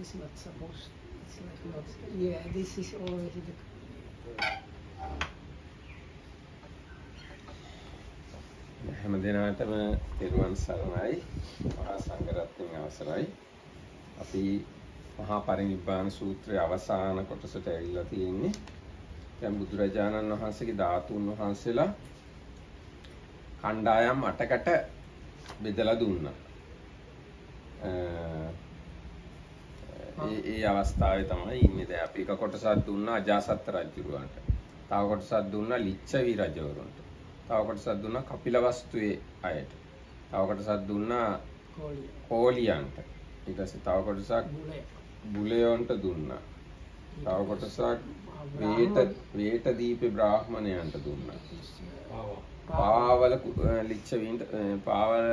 is not supposed. It's like not. Yeah, this is already the. හැම දිනකටම තෙරුවන් සරණයි. මහා සංඝරත්නයේ අවසරයි. අපි මහා පරිනිබ්බාන සූත්‍රයේ අවසාන කොටසට ඇවිල්ලා තියෙන්නේ. දැන් බුදුරජාණන් වහන්සේගේ ධාතුන් වහන්සේලා කණ්ඩායම් 8කට බෙදලා දුන්නා. ඒ අවස්ථාවේ තමයි ඉන්නේ. දැන් අපි එක කොටසක් දුන්නා අජාසත් රජුරවන්ට. තව කොටසක් දුන්නා ලිච්ඡවි රජවරුන්ට. තව කොටසක් දුන්නා කපිලවස්තුවේ අයට. තව කොටසක් දුන්නා කෝලියන්ට. ඊට පස්සේ තව කොටසක් බුලයන්ට දුන්නා. තව කොටසක් වේටදීපේ බ්‍රාහ්මණයන්ට දුන්නා. පාවල ලිච්ඡවීන්ට පාවල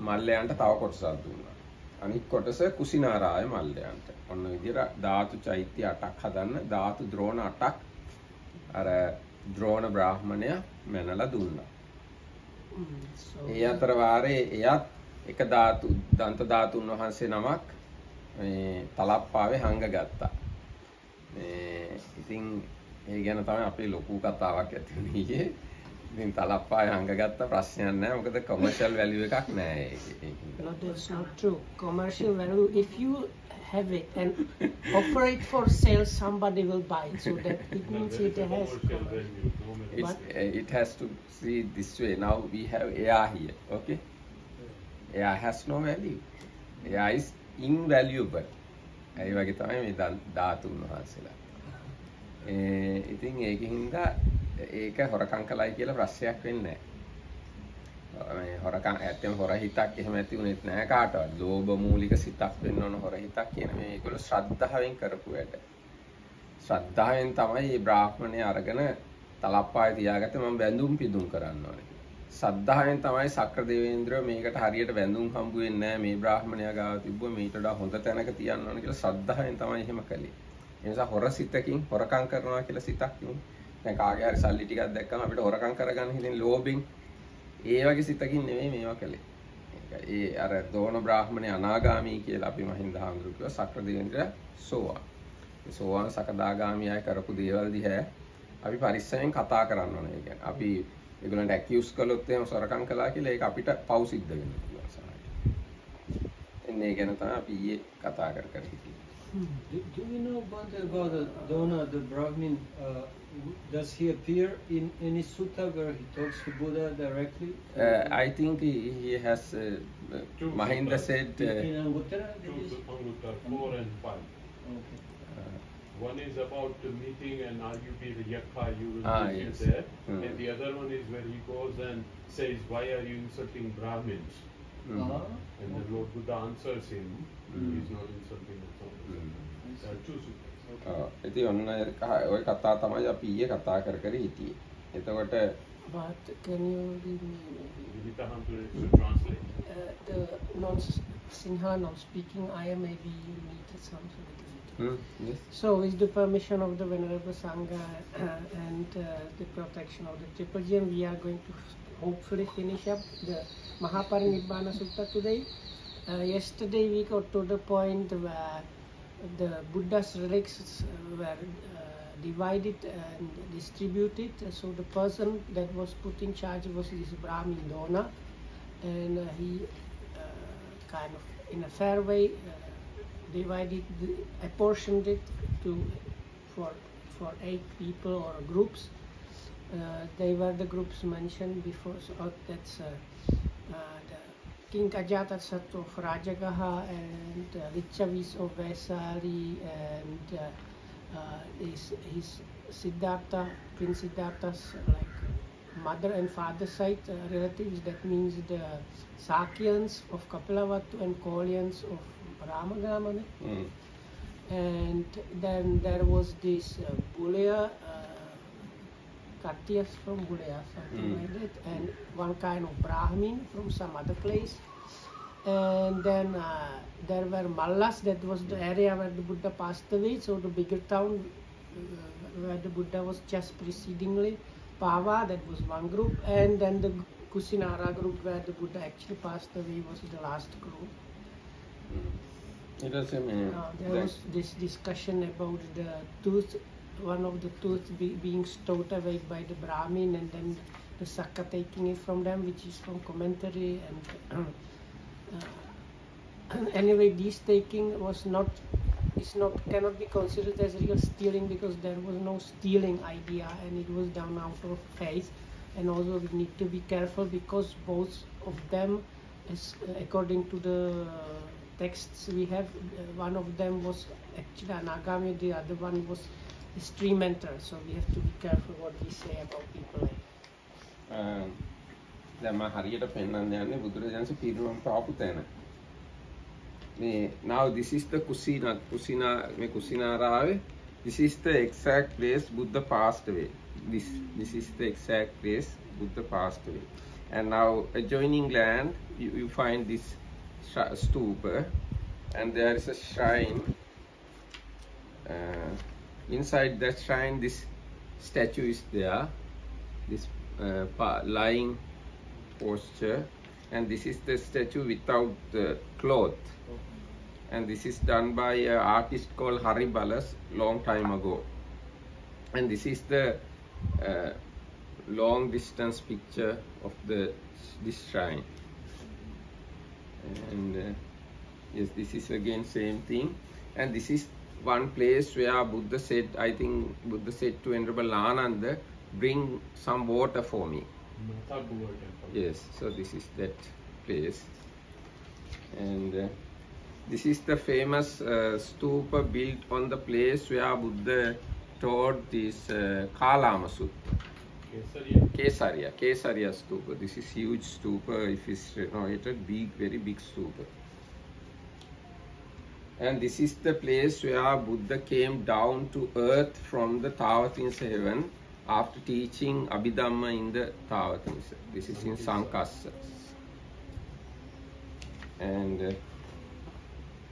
මල්ලයන්ට තව කොටසක් දුන්නා. අනිත් කොටස කුසිනාරාය මල්ලයන්ට. ඔන්න විදිහට ධාතු චෛත්‍ය 8ක් හදන්න ධාතු ද්‍රෝණ 8ක් අර ද්‍රෝණ බ්‍රාහ්මණය මැනලා දුන්නා. ඒ අතර වාරේ එයත් එක ධාතු දන්ත ධාතුන් වහන්සේ නමක් මේ තලප්පාවේ හංගගත්තා. ඉතින් ඒ ගැන තමයි අපේ ලොකු කතාවක් ඇති වුණේ. ඉතින් තලප්පාවේ හංගගත්ත ප්‍රශ්නයක් නැහැ. මොකද කොමර්ෂල් වැලියු එකක් නැහැ ඒකේ. No, that's not true. Commercial value, if you have it and offer it for sale, somebody will buy it. So that it means it has. It has to see this way. Now we have air here. Okay, air has no value. Air is invaluable. ඒ වගේ තමයි මේ ධාතුන් වහන්සේලා. ඉතින් ඒකින්ද ඒක හොරකම් කළයි කියලා ප්‍රශ්නයක් වෙන්නේ නැහැ. මේ හොරකම් ඇත්තම හොර හිතක් එහෙම ඇති උනේත් නැහැ කාටවත්. ලෝභ මූලික සිතක් වෙන්න ඕන හොර හිතක් කියන මේගොල්ලෝ ශ්‍රද්ධාවෙන් කරපු වැඩ. ශ්‍රද්ධාවෙන් තමයි මේ බ්‍රාහ්මණය අරගෙන තලප්පාවේ තියාගත්තේ මම වැඳුම් පිදුම් කරන්න ඕනේ. ශ්‍රද්ධාවෙන් තමයි සක්‍ර දේවේන්ද්‍රය මේකට හරියට වැඳුම් හම්බ වෙන්නේ නැහැ මේ බ්‍රාහ්මණයා ගාව තිබ්බොත් මේට වඩා හොඳ තැනක තියන්න ඕනේ කියලා ශ්‍රද්ධාවෙන් තමයි එහෙම කළේ. ඒ නිසා හොර සිතකින් හොරකම් කරනවා කියලා සිතක් නෙමෙයි. දැන් කාගේ හරි සල්ලි ටිකක් දැක්කම අපිට හොරකම් කරගන්න හිතෙන ලෝභෙන් ඒ වගේ සිතකින් නෙමෙයි මේවා කළේ. ඒ අර දෝණ බ්‍රාහ්මණය අනාගාමී කියලා අපි මහින්ද හාමුදුරුවෝ කිව්වා සක්‍ර දේවේන්ද්‍රය සෝවාන්. ඒ සෝවාන් සකදාගාමී අය කරපු දේවල් දිහා අපි පරිස්සමෙන් කතා කරන්න ඕනේ. ඒ කියන්නේ අපි ඒගොල්ලන්ට ඇකියුස් කළොත් එහෙම සොරකම් කළා කියලා ඒක අපිට පව් සිද්ධ වෙන්න පුළුවන් සමහරවිට. එන්නේ ගැන තමයි අපි ඊයේ කතා කර හිටියේ. Do you know about the Dona, the Brahmin? Does he appear in any sutta where he talks to Buddha directly? I think he has. Mahinda said. In Anguttara? 4 and 5. Okay. One is about the meeting and arguably the yakka you will visit yes. there, and the other one is where he goes and says, "Why are you insulting Brahmins?" And the Lord Buddha answers him, "He is not insulting the Brahmins." There are two suttas. ඉතින් ඔන්න ඔය කතා තමයි අපි ඊයේ කතා කර හිටියේ. එතකොට But can you give me to translate. the non-Sinhala non-speaking ayah? Maybe you need something. yes. So, with the permission of the Venerable Sangha and the protection of the Triple Gem, we are going to hopefully finish up the Maha parinibbana Sutta today. Yesterday we got to the point where the Buddha's relics were divided and distributed. So the person that was put in charge was this Brahmin Dona, and he kind of in a fair way apportioned it for 8 people or groups. They were the groups mentioned before. So that's the King Ajatasattu of Rajagaha and Lichavis of Vaisali and his Siddhartha, Prince Siddhartha's like mother and father side relatives. That means the Sakyans of Kapilavatthu and Kolyans of Ramagamana. And then there was this Bulaya, Katyas from Bulaya, something like that, and one kind of Brahmin from some other place. And then there were Mallas, that was the area where the Buddha passed away, so the bigger town where the Buddha was just precedingly. Pava, that was one group, and then the Kusinara group where the Buddha actually passed away was the last group. There was this discussion about the tooth, one of the tooth being stowed away by the Brahmin, and then the Sakka taking it from them, which is from commentary. And anyway, this taking was not, cannot be considered as real stealing, because there was no stealing idea, and it was done out of faith. And also we need to be careful, because both of them, according to the texts we have, one of them was actually anagami, the other one was a stream enter. So we have to be careful what we say about people like that. දැන් මම හරියට පෙන්වන්න යන්නේ බුදුරජාණන්සේ පිරිනොම් පාපු තැන. Now this is the Kusinarawe. This is the exact place Buddha passed away. This is the exact place Buddha passed away. And now adjoining land, you find this stupa, and there is a shrine. Inside that shrine, this statue is there. This lying posture, and this is the statue without the cloth. And this is done by an artist called Hari Balas long time ago. And this is the long distance picture of this shrine. And yes, this is again same thing. And this is one place where Buddha said, I think Buddha said to Venerable Ananda, bring some water for me. Yes, so this is that place. And this is the famous stupa built on the place where Buddha taught this Kalama Sutta. Kesariya stupa. This is huge stupa. If it's renovated, big, very big stupa. And this is the place where Buddha came down to earth from the Tavatinsa heaven after teaching Abhidhamma in the Tavatinsa. This is in Sankassa. And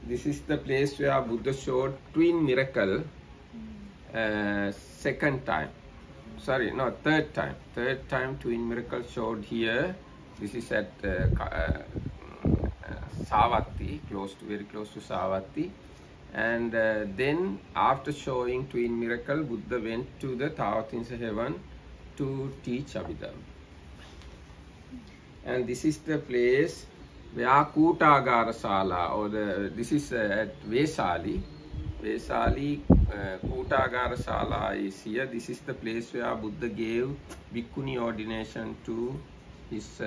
this is the place where Buddha showed twin miracle third time. Third time twin miracle showed here. This is at Savatthi, very close to Savatthi. And then after showing twin miracle, Buddha went to the Tavatinsa heaven to teach Abhidhamma. And this is the place where Kutagara Sala, or this is at Vesali. Vesali Kutagara Sala is here. This is the place where Buddha gave Bhikkhuni ordination to his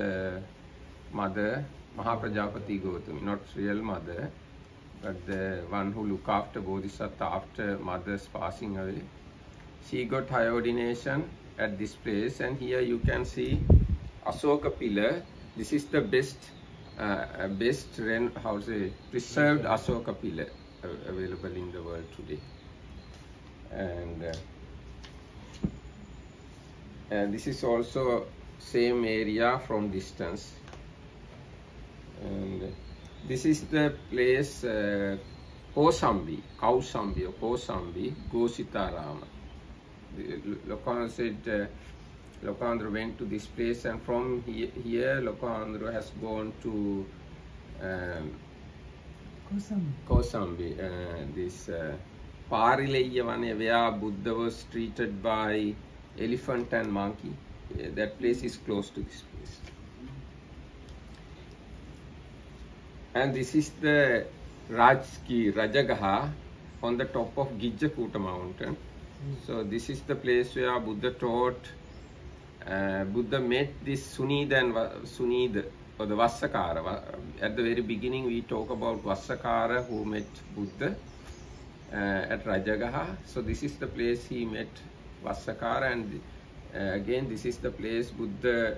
mother, Maha Prajapati Gautami, not real mother, but the one who look after Bodhisattva after mother's passing away. She got high ordination at this place, and here you can see Asoka pillar. This is the best preserved Asoka pillar available in the world today. And this is also same area from distance. And this is the place Kosambi, Gositarama. Lokandra said Lokandra went to this place, and from here Lokandra has gone to Kosambi, this Parileya Vane, where Buddha was treated by elephant and monkey. That place is close to this place. And this is the Rajagaha on the top of Gijjakuta mountain. So this is the place where Buddha taught, Buddha met this Sunida or the Vassakara. At the very beginning we talk about Vassakara who met Buddha at Rajagaha. So this is the place he met Vassakara, and again this is the place Buddha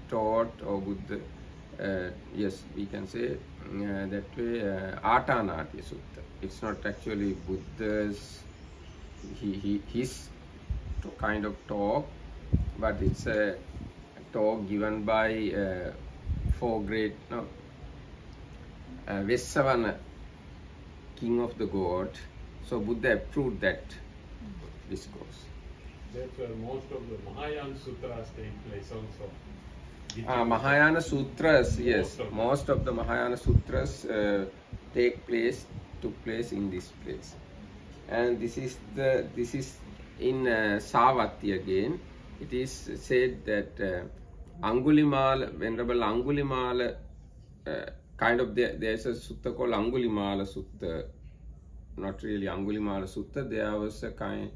taught, or Buddha, yes, we can say that way, Atanatya Sutta. It's not actually Buddha's, his kind of talk, but it's a talk given by four great, Vessavana, king of the god. So Buddha approved that discourse. That's where most of the Mahayana Sutras take place also. Mahayana Sutras, yes. Most of the Mahayana Sutras took place in this place. And this is in Savatthi again. It is said that Angulimala, Venerable Angulimala, kind of there's a sutta called Angulimala Sutta, not really Angulimala Sutta. There was a kind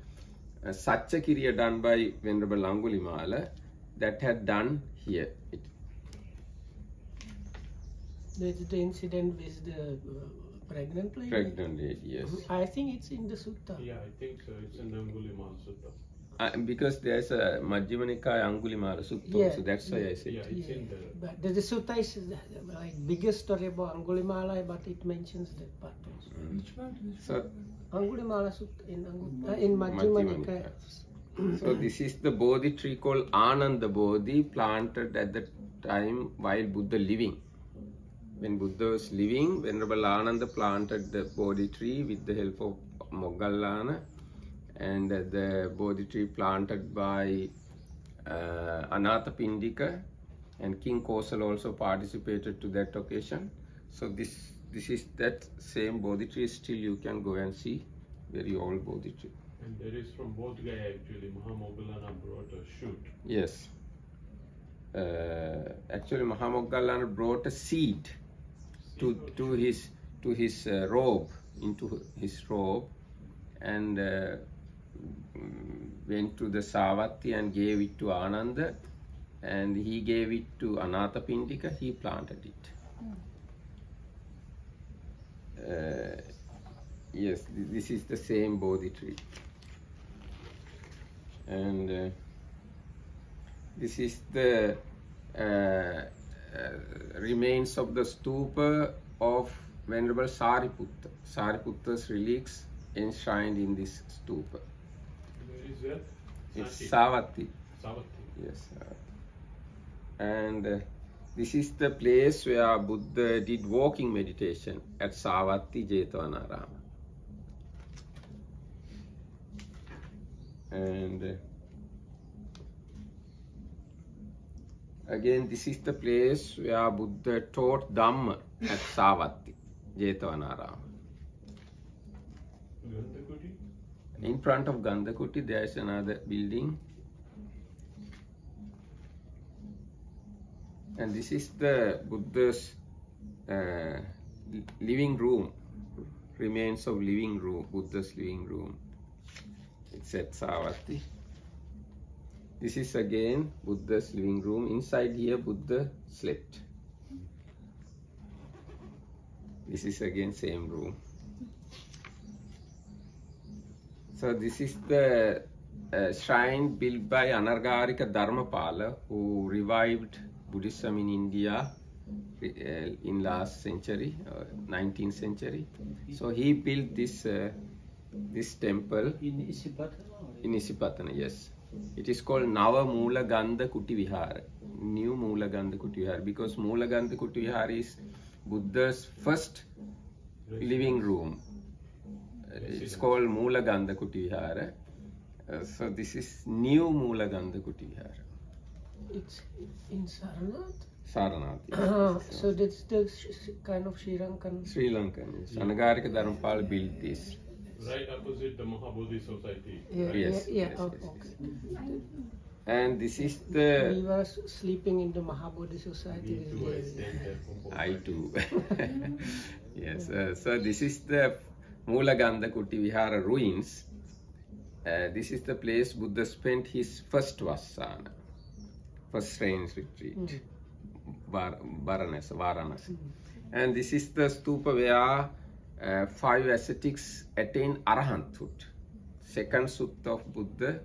Satchakiriya done by Venerable Angulimala that had done here. There's the incident with the pregnant lady. Pregnant lady, yes. I think it's in the sutta. Yeah, I think so. It's in Angulimala Sutta. Because there's a Majjhima Nikaya Angulimala Sutta, Yeah, so that's why I said. Yeah, it's in there. But the sutta is like biggest story about Angulimala, but it mentions that part also. Which part? So, Angulimala sutta in Majjhima Nikaya. so this is the Bodhi tree called Ananda Bodhi, planted at the time while Buddha living. When Buddha was living, Venerable Ananda planted the Bodhi tree with the help of Moggallana, and the Bodhi tree planted by Anathapindika, and King Kosala also participated to that occasion. So this is that same Bodhi tree. Still you can go and see, very old Bodhi tree. And there is from Bodh Gaya actually, Maha Moggallana brought a shoot. Yes. Actually Maha Moggallana brought a seed to his robe, into his robe, and went to the Savatthi and gave it to Ananda, and he gave it to Anathapindika. He planted it. Yes, this is the same Bodhi tree, and this is the remains of the stupa of Venerable Sariputta. Sariputta's relics enshrined in this stupa. Where is that? It's Savatthi. Savatthi. Yes. And this is the place where Buddha did walking meditation at Savatthi Jetavanarama. And again, this is the place where Buddha taught Dhamma at Savatthi Jetavanarama. Gandhakuti? In front of Gandhakuti, there is another building. And this is the Buddha's living room, remains of living room, Buddha's living room. It's at Savatthi. This is again Buddha's living room. Inside here, Buddha slept. This is again same room. So this is the shrine built by Anargarika Dharmapala, who revived Buddhism in India in last century, 19th century. So he built this temple In Isipatana? in Isipatana, yes. It is called Nava Moola Gandha Kuti Vihara, New Moola Gandha Kuti Vihara, because Moola Gandha Kuti Vihara is Buddha's first living room. It's called Moola Gandha Kuti Vihara. So this is New Moola Gandha Kuti Vihara. It's in Saranath. Saranath. Yes. So that's the kind of Sri Lankan. Sri Lankan. Yes. Anagarika Dharmapala built this. Right opposite the Mahabodhi Society. Yeah, Yes, yeah, yes, oh, yes, okay. And this is We the were sleeping in the Mahabodhi Society. Me too, I stayed there for 4 I nights. too. Yes. So this is the Moola Gandha Kuti Vihara ruins. This is the place Buddha spent his first Vassana, first rains retreat, Varanasi. And this is the stupa where 5 ascetics attain arahanthood. Second sutta of Buddha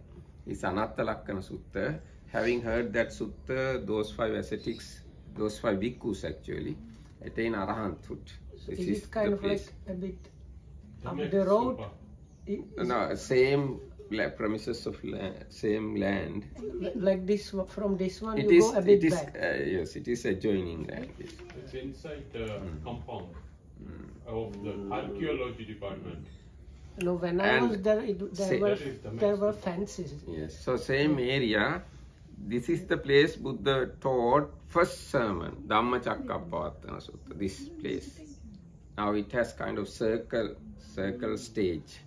is Anatta Lakkana Sutta. Having heard that sutta, those 5 ascetics, those 5 bhikkhus actually, attain arahanthood. So is it kind of place. like a bit up Dhammik the road? Stupa. No, same premises of same land. Like this, from this one It you is. go a bit It is. back. Yes, it is adjoining land. Yes. It's inside the compound of the archaeology department. No, when I And was there, say- That is the there were next fences. Yes. So same area. This is the place Buddha taught first sermon, Dhammacakkappavattana Sutta. This place. now it has kind of circle stage,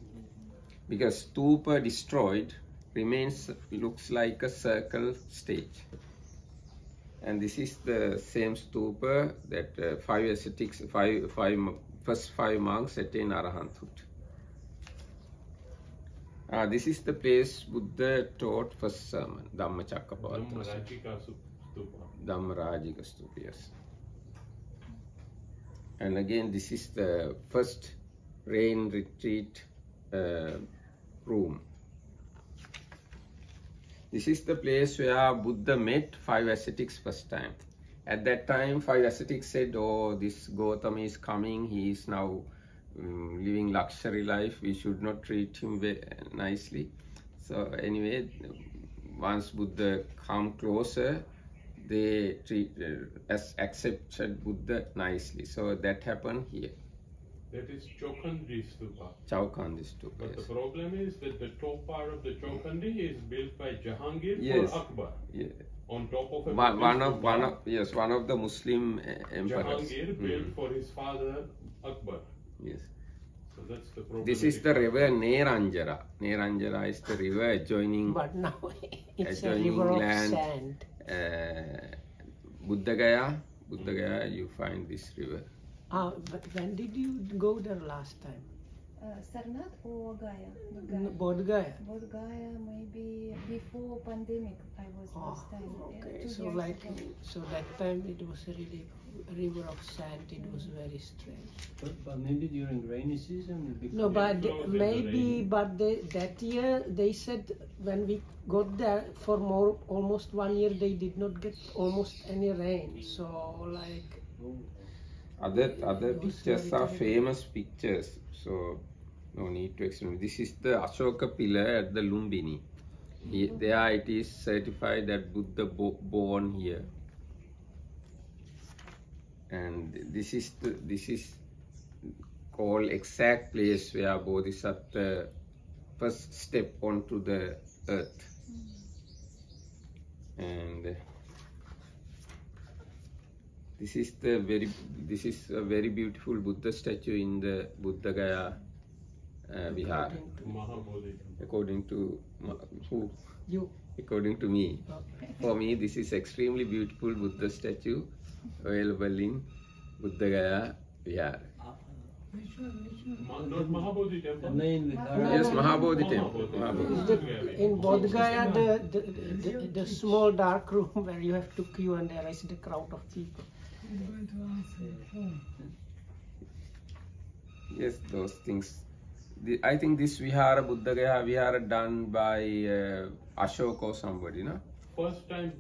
because stupa destroyed remains, looks like a circle stage. And this is the same stupa that five ascetics, first five monks attained arahanthood. This is the place Buddha taught first sermon, Dhammacakkappavattana Dhammarajika Stupa, yes. And again, this is the first rain retreat room. This is the place where Buddha met five ascetics first time. At that time, five ascetics said, oh, this Gautama is coming, he is now living luxury life, we should not treat him very nicely. So anyway, once Buddha come closer, they accepted Buddha nicely. So that happened here. That is Chokhandi Stupa. Chokhandi Stupa, But yes. the problem is that the top part of the Chokhandi is built by Jahangir Yes. for Akbar. Yeah. On top of a One of the Muslim emperors. Jahangir built for his father Akbar. Yes. So that's the problem. This is the river Neranjara. Neranjara is the river adjoining. But now it's a adjoining river of land, sand. Buddha Gaya, you find this river. But when did you go there last time? Sarnath or Gaya? Bodh Gaya. Bodh Gaya, maybe before pandemic. I was last time. Okay, 2 so years like, ago. so that time it was a really river of sand. It was very strange. But maybe during rainy season. No, but close in the maybe, rain. but that year they said when we got there for almost 1 year they did not get almost any rain. So like. Other pictures are famous pictures, so no need to explain. This is the Ashoka pillar at the Lumbini. There it is certified that Buddha born here. And this is called exact place where Bodhisattva first step onto the earth. And this is a very beautiful Buddha statue in the Bodh Gaya Vihar. Maha. According to who? You. According to me. Okay. For me, this is extremely beautiful Buddha statue available in Bodh Gaya Vihar. Not Mahabodhi temple. The main Vihara. Yes, Mahabodhi temple. Is Mahabodhi. in Bodh Gaya, the small dark room where you have to queue and there is the crowd of people. Yes, those things. I think this Vihara, Bodh Gaya Vihara, done by Ashoka or somebody, no? First time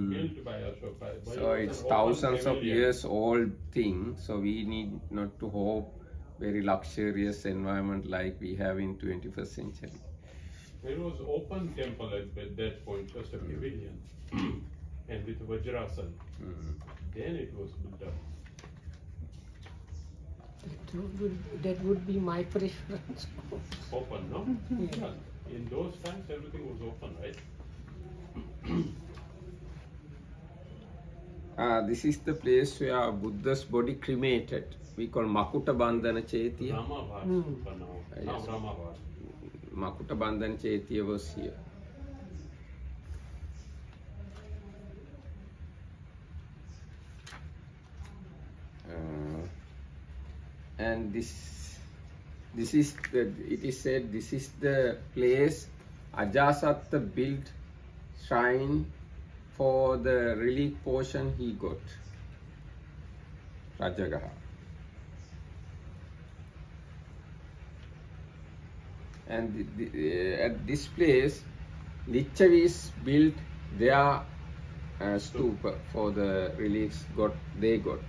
built by Ashoka. So it's thousands of years old thing. So we need not to hope very luxurious environment like we have in 21st century. It was open temple at that point, just a pavilion, and with Vajrasan. Then it was built up. That would be my preference. Open, no? Yeah. In those times, everything was open, right? This is the place where Buddha's body cremated. We call Makuta Bandhana Chaitya. Ramabhat for now. Now Yes. Ramabhat. Makuta Bandhana Chaitya was here. And it is said this is the place Ajasatta built shrine for the relic portion he got, Rajagaha. And at this place, Lichavis built their stupa for the relics they got.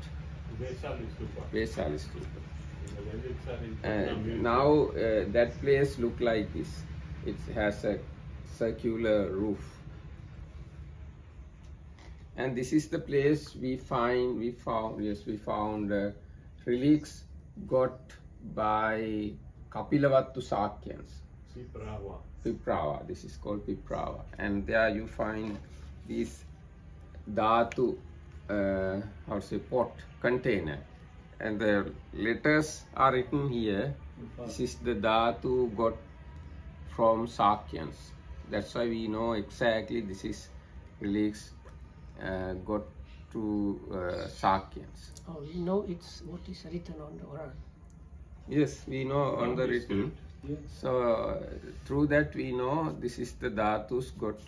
Vesali Stupa. Vesali stupa. The relics are in And Vietnam. now that place look like this. It has a circular roof. And this is the place we found relics got by Kapilavattu Sakyans. Piprava, this is called Piprava. And there you find these dhatu, pot, container, and the letters are written here. This is the dhatu got from Sakyans. That's why we know exactly this is relics got to Sakyans. Oh, we know it's what is written on the oral. Yes, we know on the written. Yes. So through that we know this is the dhatus got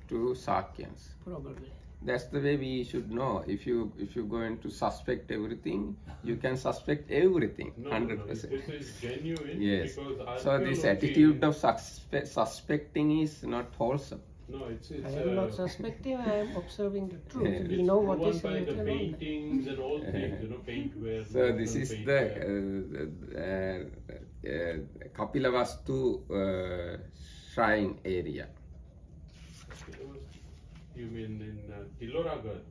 to Sakyans. Probably. That's the way we should know. If you going to suspect everything, you can suspect everything 100%. This is genuine. Yes. Because So this attitude of suspecting is not wholesome. No, it's I am not suspecting, I am observing the truth. We know what is by the written on that. paintings and all things, paintware. So this is paintware. the Kapilavastu shrine area. You mean in Tiloragarh?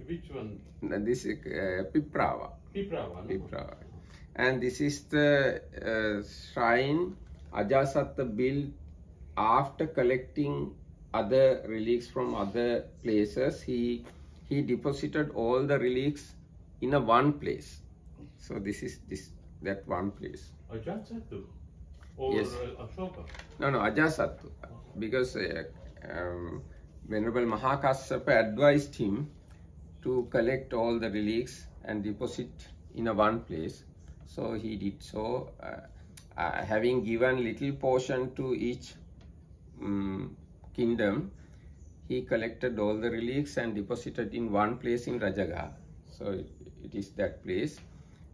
Which one? This is Piprava. Piprava, no? Piprava. And this is the shrine Ajasatta built after collecting other relics from other places. He deposited all the relics in a one place. So this is that one place. Ajasattu? Or Yes. Ashoka? No, Ajasattu. Because Venerable Maha advised him to collect all the relics and deposit in a one place. So he did so, having given little portion to each kingdom. He collected all the relics and deposited in one place in Rajagaha. So it is that place.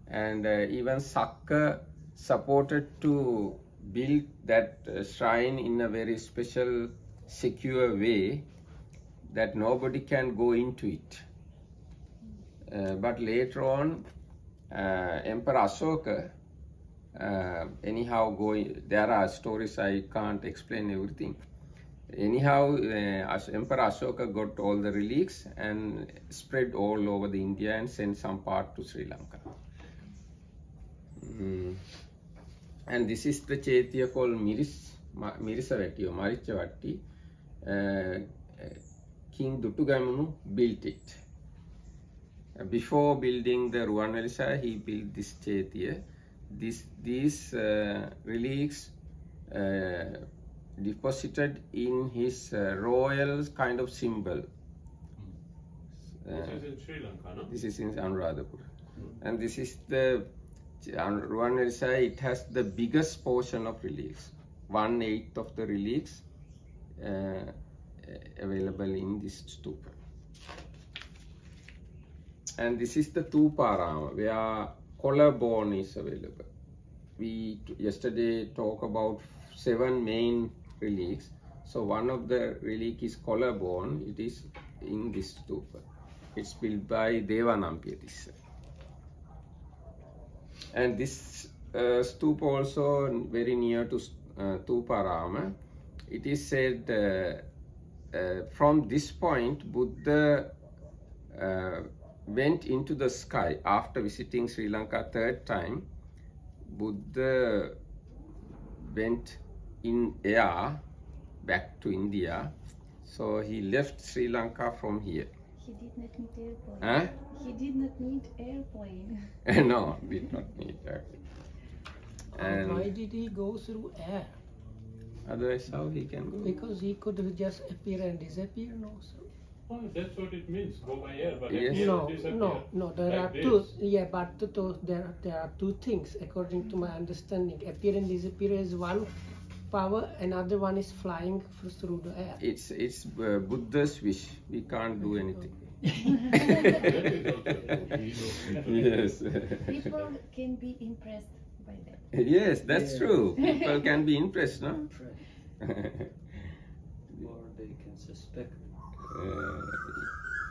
And even Sakka supported to build that shrine in a very special, secure way that nobody can go into it. But later on, Emperor Ashoka, anyhow there are stories, I can't explain everything. Anyhow, Emperor Ashoka got all the relics and spread all over the India and sent some part to Sri Lanka. And this is the Chaitya called Mirisavati or Marichavatti. King Dutugamunu built it. Before building the Ruwanvelisa, he built this Chaitya. These relics deposited in his royal kind of symbol. This is in Sri Lanka, no? This is in Anuradhapura. And this is the Ruwanvelisa. It has the biggest portion of relics. 1/8 of the relics available in this stupa. And this is the Tuparama, where collarbone is available. We yesterday talked about 7 main relics. So one of the relic is collarbone. It is in this stupa. It's built by Devanampiyathissa. And this stupa also very near to Tuparama. It is said from this point Buddha went into the sky after visiting Sri Lanka 3rd time. Buddha went in air back to India. So he left Sri Lanka from here. He did not need airplane. Huh? He did not need airplane. No, did not need airplane. And why did he go through air? Otherwise, how he can go? Because he could just appear and disappear, no? So. Oh, that's what it means, go by air, but Yes. appear No, and disappear. no, there Like are this. two. Yeah, but there are two things according to my understanding. Appear and disappear is one power, another one is flying through the air. It's Buddha's wish. We can't do anything. Yes. People can be impressed by that. Yes, that's true. People can be impressed, no? Or they can suspect.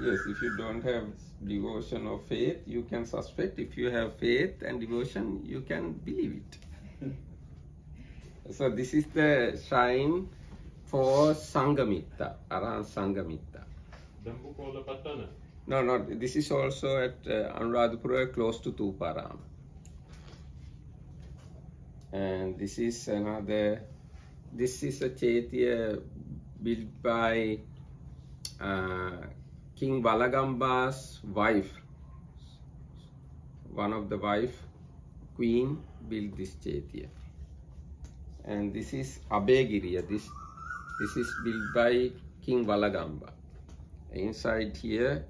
Yes, if you don't have devotion or faith, you can suspect. If you have faith and devotion, you can believe it. So this is the shrine for Sangamitta, Arahan Sangamitta. Dambukola Patana. No, this is also at Anuradhapura, close to Tuparama. And this is another, this is a Chaitya built by King Valagamba's wife, one of the wife, queen, built this Chaitya. And this is Abhegiriya. This is built by King Valagamba. Inside here,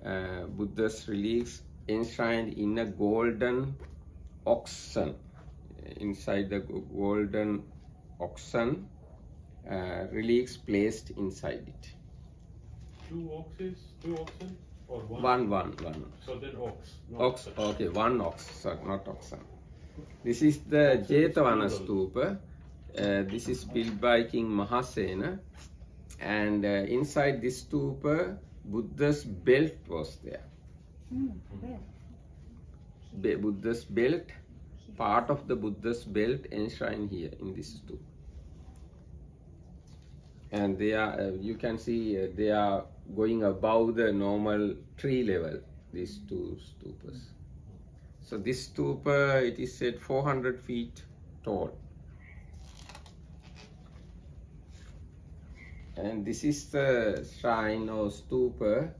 Buddha's relics enshrined in a golden oxen. Inside the golden oxen, relics placed inside it. Two oxen, or one? One. So then ox. Ox, okay, one ox, sorry, not oxen. This is the Jetavana Stupa. This is built by King Maha, and inside this stupa, Buddha's belt was there. Buddha's belt, part of the Buddha's belt enshrined here in this stupa. And they are, you can see, they are going above the normal tree level, these two stupas. So this stupa, it is said 400 feet tall. And this is the shrine or stupa,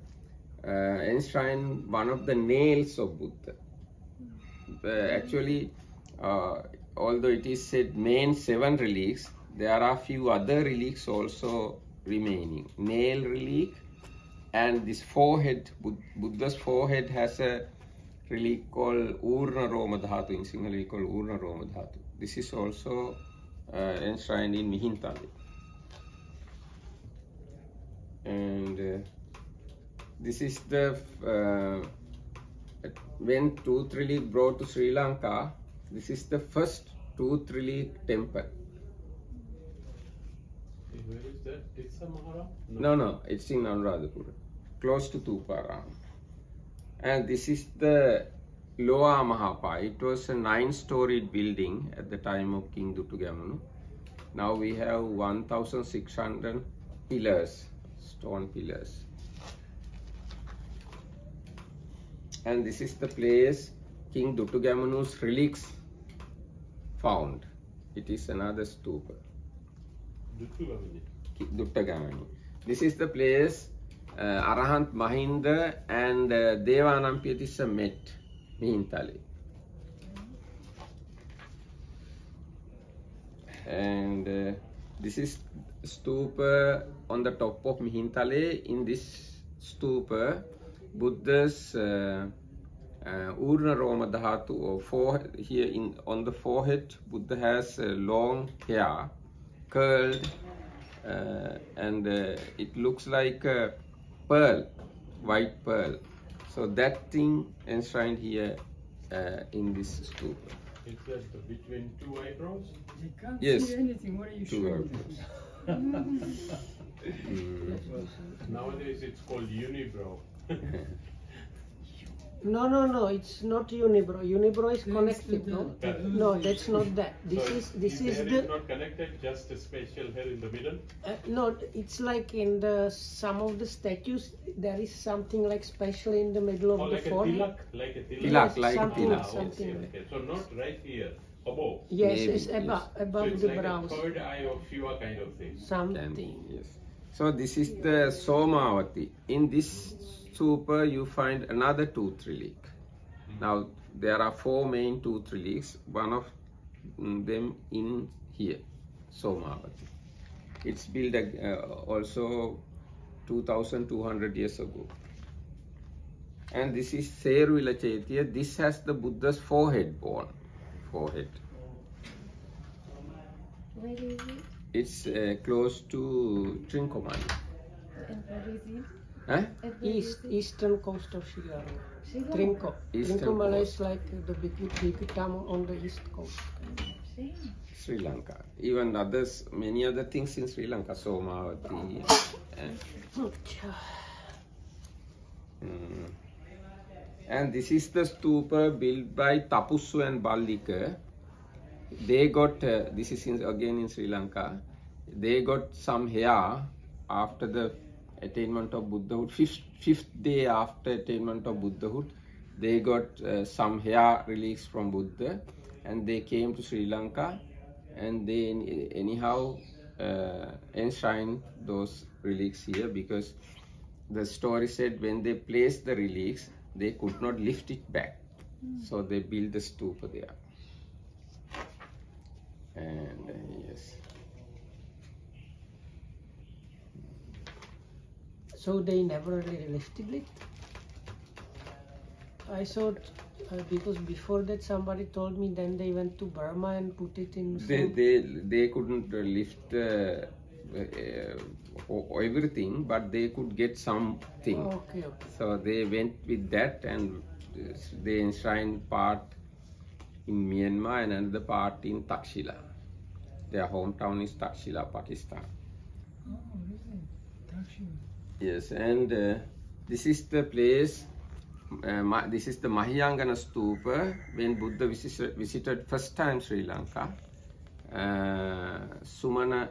enshrine one of the nails of Buddha. Actually, although it is said main 7 relics, there are few other relics also remaining. Nail relic, and this forehead, Buddha's forehead has a relic called Urna Roma Dhatu, in Sinhala we call Urna Roma Dhatu. This is also enshrined in Mihintale. And this is the when tooth relic brought to Sri Lanka. This is the first tooth relic temple. Where is that? It's a Mahara? No, it's in Anuradhapura, close to Tuparam. And this is the Loa Mahapa. It was a 9-storied building at the time of King Dutugamunu. Now we have 1,600 pillars, stone pillars. And this is the place King Dutugamanu's relics found. It is another stupa. Duttagamani. This is the place Arahant Mahinda and Devanampiyatissa met, Mihintale. And this is stupa on the top of Mihintale. In this stupa, Buddha's Urna Roma Dhatu, or forehead, here on the forehead, Buddha has long hair, curled, and it looks like a pearl, white pearl. So that thing enshrined here in this stupa. Is that between 2 eyebrows? You can't Yes. see anything. What are you 2 showing? eyebrows. Nowadays it's called unibrow. No, it's not unibrow. Unibrow is connected, no? No, that's not that. This is hair the is not connected, just a special hair in the middle. no, it's like in the some of the statues there is something like special in the middle of Or the like a forehead. tilak, like a tilak. Tilak, like something, tilak. something Okay, like okay. So not right here, above. Yes, Maybe, it's yes. So above it's the like brows. a third eye of Shiva kind of thing. Something. Yes. So this is the Somavati. In this stupa you find another tooth relic. Now there are 4 main tooth relics. One of them in here, Somavati. It's built also 2,200 years ago. And this is Seruvila Chaitya. This has the Buddha's forehead bone. Forehead. Where is it? It's close to Trincomalee. And where is it? Huh? And where is it? Eastern coast of Sri Lanka. Sri Lanka. Trinco. Eastern Trincomalee coast. is like the big town on the east coast. See? Sri Lanka. Even others, many other things in Sri Lanka. Somavati. And this is the stupa built by Tapussu and Ballika. They got, this is again in Sri Lanka, they got some hair after the attainment of Buddhahood. Fifth day after attainment of Buddhahood, they got some hair relics from Buddha, and they came to Sri Lanka, and they anyhow enshrined those relics here, because the story said when they placed the relics, they could not lift it back. So they built the stupa there. And yes. So they never really lifted it? I thought, because before that somebody told me then they went to Burma and put it in They couldn't lift everything, but they could get something. Okay. So they went with that, and they enshrined part in Myanmar and another part in Takshila. Their hometown is Takshila, Pakistan. Oh, really? Takshila. Yes, and this is the place. This is the Mahayangana Stupa. When Buddha visited first time Sri Lanka, Sumana,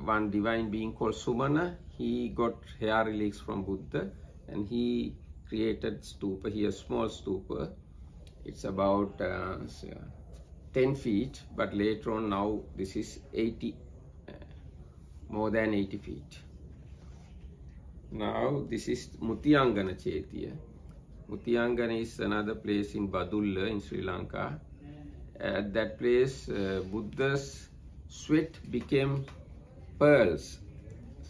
one divine being called Sumana, he got hair relics from Buddha, and he created stupa here, small stupa. It's about 10 feet, but later on now this is 80, more than 80 feet. Now this is Mutiyangana Chaitya. Mutiyangana is another place in Badulla in Sri Lanka. At that place, Buddha's sweat became pearls.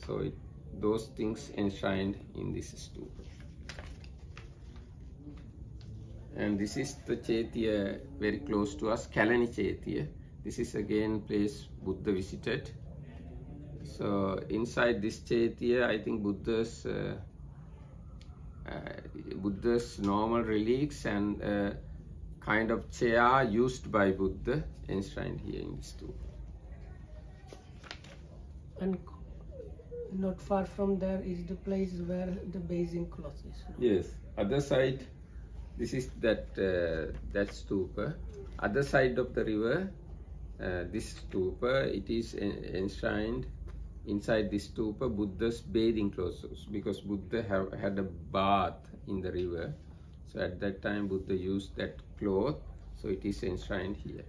So those things enshrined in this stupa. And this is the Chaitya very close to us, Kalani Chaitya. This is again place Buddha visited. So inside this Chaitya, I think Buddha's normal relics and kind of chair used by Buddha enshrined here in this stupa. And not far from there is the place where the bathing cloth is. Yes, other side, this is that stupa. Other side of the river, this stupa, it is enshrined inside this stupa, Buddha's bathing clothes, because Buddha had a bath in the river. So at that time Buddha used that cloth, so it is enshrined here.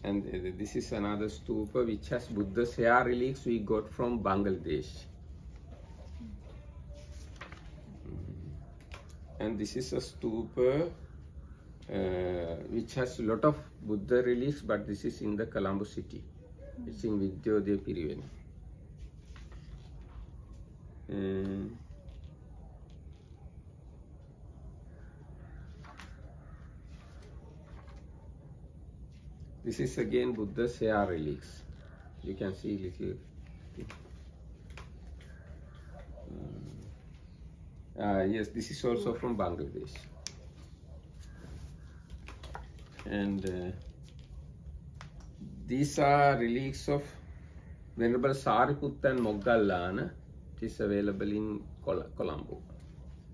And this is another stupa which has Buddha's hair relics we got from Bangladesh. And this is a stupa which has a lot of Buddha relics, but this is in the Colombo city. It's in Vidyodaya Piriveni. This is again Buddha's hair relics. You can see little. Yes, this is also from Bangladesh. And these are relics of Venerable Sariputta and Moggallana. It is available in Colombo.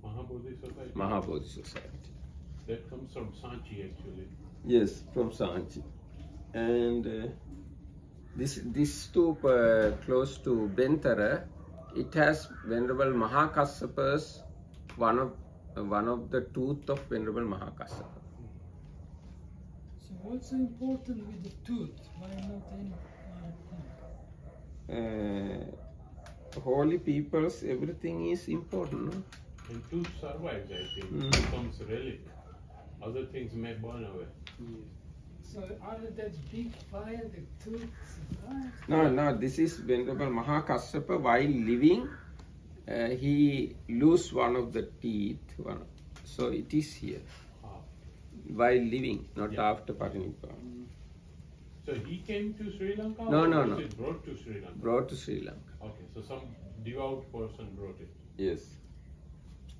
Mahabodhi Society? Mahabodhi Society. That comes from Sanchi actually. Yes, from Sanchi. And this stupa close to Bentara, it has Venerable Maha Kassapa's one of the tooth of Venerable Maha Kassapa. So what's so important with the tooth? Why not any other thing? Holy people's everything is important, no? And tooth survives, I think. It becomes relic. Other things may burn away. So under that big fire, the tooth survives? No, this is Venerable Maha Kassapa. While living, he lose one of the teeth. So it is here. While living, not after parinibbana. So he came to Sri Lanka? No. Was it brought to Sri Lanka? Brought to Sri Lanka. Okay, so some devout person brought it. Yes.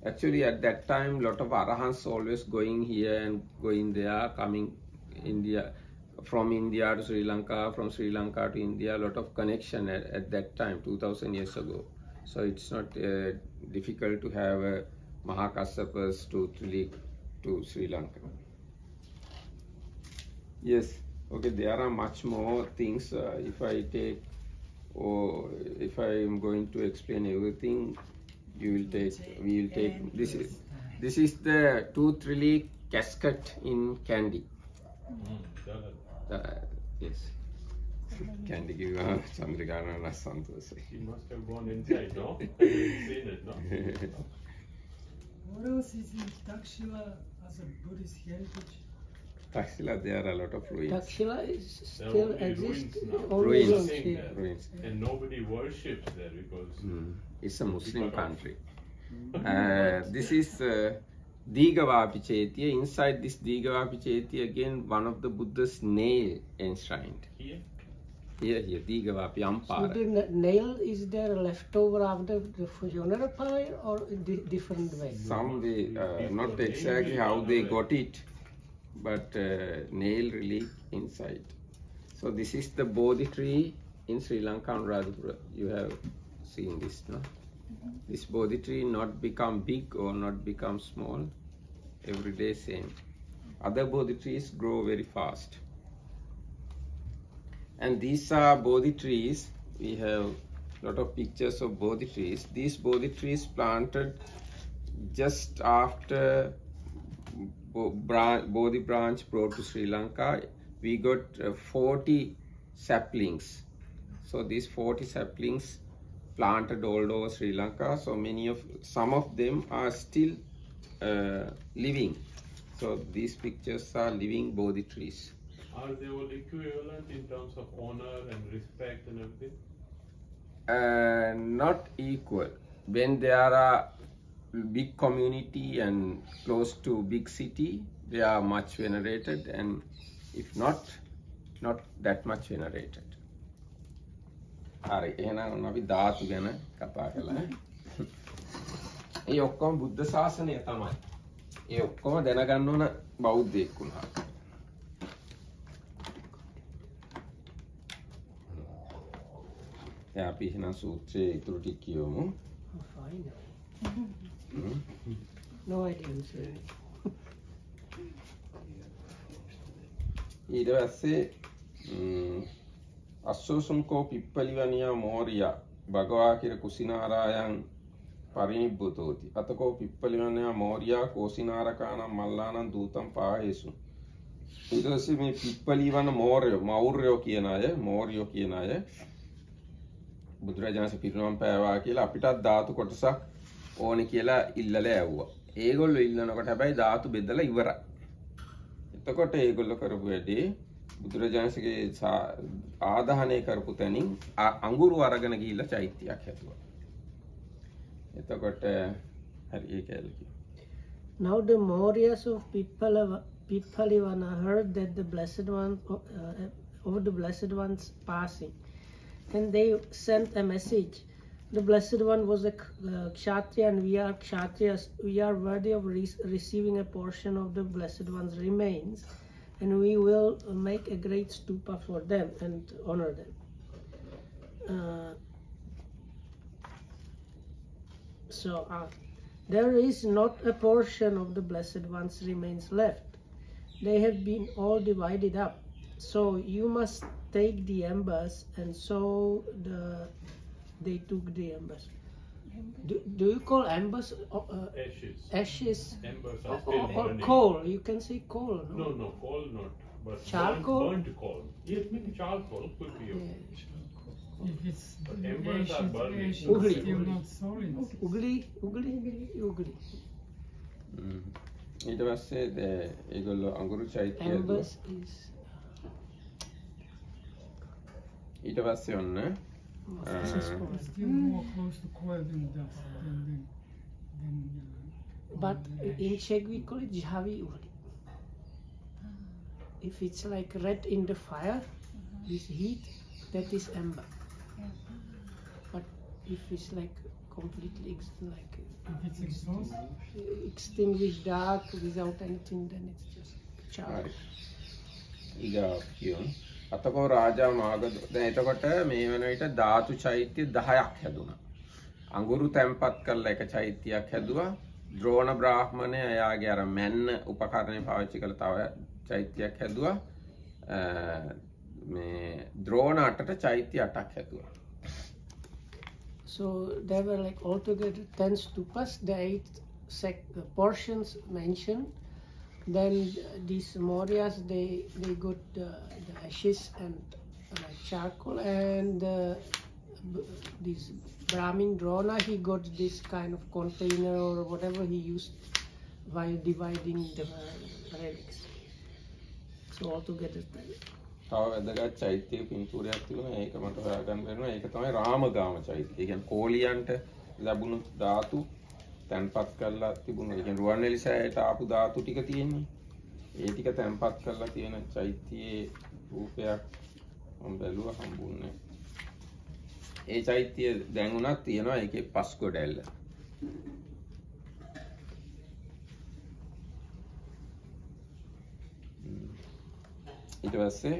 Actually, at that time, lot of Arahants always going here and going there, coming India, from India to Sri Lanka, from Sri Lanka to India. A lot of connection at that time, 2000 years ago. So it's not difficult to have a Maha Kassapa's tooth relic to Sri Lanka. Yes. Okay, there are much more things. If I take, or if I am going to explain everything, we will take. This is the tooth relic casket in Kandy. Yes. Kandy give Chandrikana Santosa. He must have gone inside, no? You've seen it, no? What else is in Takshila as a Buddhist heritage? Takshila, there are a lot of ruins. Takshila is There are still only exists. ruins now. Only Ruins. ruins, Nothing yeah. there. Ruins. And nobody worships there because It's a Muslim Because of- country. This is Digavapi Chaitya. Inside this Digavapi Chaitya, again, one of the Buddha's nail enshrined. here, Here, Digavapi So Ampara. the nail is there left over after the funeral pyre or in different way? Some they, not exactly how they got it, but nail relief inside. So this is the Bodhi tree in Sri Lanka and Radhapura. You have seen this, no? This Bodhi tree not become big or not become small. Every day same. Other Bodhi trees grow very fast. And these are Bodhi trees. We have a lot of pictures of Bodhi trees. These Bodhi trees planted just after Bodhi branch brought to Sri Lanka. We got 40 saplings. So these 40 saplings planted all over Sri Lanka. So some of them are still living. So these pictures are living Bodhi trees. are they all equivalent in terms of honor and respect and everything? Not equal. When there are big community and close to big city, they are much venerated, and if not that much venerated. හරි එහෙනම් අපි ධාතු ගැන කතා කළා. ඒ ඔක්කොම බුද්ධ ශාසනය තමයි. ඒ ඔක්කොම දැනගන්න ඕන බෞද්ධයෙක් වුණා. දැන් අපි එහෙනම් සූත්‍රයේ ඉතුරු ටික කියමු. No idea. ඊට පස්සේ අස්සෝසුම්කෝ පිප්පලිවනියා මෝරියා භගවා කිර කුසිනාරායන් පරිනිබ්බුතෝති අතකෝ පිප්පලිවනියා මෝරියා කෝසිනාරකානම් මල්ලානම් දූතම් පාහේසු ඊට පස්සේ මේ පිප්පලිවන මෞර්යෝ කියන අය මෝරියෝ කියන අය බුදුරජාණන් පිරිනමන පෑවා කියලා අපිටත් ධාතු කොටසක් ඕනේ කියලා ඉල්ලලා ඇව්වා. ඒගොල්ලෝ ඉල්ලනකොට හැබැයි ධාතු බෙදලා ඉවරයි. එතකොට ඒගොල්ලෝ කරපු වැඩේ බුදුරජාණන්සේගේ ආදාහනය කරපු තැනින් අඟුරු අරගෙන ගිහිල්ලා චෛත්‍යයක් හැදුවා. එතකොට හරි ඒකයි. Now the Mauryas of Pippalivana heard that the blessed one of the blessed one's passing, and they sent a message. The blessed one was a kshatriya, and we are kshatriyas. We are worthy of receiving a portion of the blessed one's remains, and we will make a great stupa for them and honor them. There is not a portion of the blessed one's remains left. They have been all divided up. So you must take the embers, and so they took the embers. Do you call embers Ashes. ashes Embers are still or burning. coal? You can say coal, no? No, coal not. But Charcoal? burnt coal. Yes, maybe charcoal could be okay. If it's But embers are burning. ashes, Ugly. still not solid. Ugly. ඊට පස්සේ ඒගොල්ලෝ අඟුරු චෛත්‍යය Embers is ඊට පස්සේ ඔන්න It's still more close to coil than dust. but in Czech we call it jhavi ugly. If it's like red in the fire, this heat, that is ember. But if it's like completely If it's exhaust, extinguished dark without anything, then it's just charred. හරි ඊගා කියමු අතකෝ රාජා මාගද දැන් එතකොට මේ වෙන විට ධාතු චෛත්‍ය 10ක් හැදුනා අඟුරු තැම්පත් කරලා එක චෛත්‍යයක් හැදුවා ද්‍රෝණ බ්‍රාහ්මණය එයාගේ අර මැන්න උපකරණය පාවිච්චි කරලා තව චෛත්‍යයක් හැදුවා මේ ද්‍රෝණ 8ට චෛත්‍ය 8ක් හැදුවා. So there were like altogether 10 stupas, the 8 portions mentioned. Then these Mauryas, they got the ashes and charcoal, and the this Brahmin Drona, he got this kind of container or whatever he used while dividing the relics. So altogether. තව වැදගත් චෛත්‍ය පින්තූරයක් තිබුණා. ඒක මට හොයාගන්න වෙනවා. ඒක තමයි රාමගාම චෛත්‍ය. ඒ කියන්නේ කෝලියන්ට ලැබුණු ධාතු තැන්පත් කරලා තිබුණා. ඒ කියන්නේ රුවන්වැලි සෑයට ආපු ධාතු ටික තියෙන්නේ. ඒ ටික තැන්පත් කරලා තියෙන චෛත්‍යයේ රූපයක් මම බැලුවා හම්බුන්නේ. ඒ චෛත්‍ය දැන් උනත් තියෙනවා. ඒකේ පස් ගොඩැල්ල. ඊට පස්සේ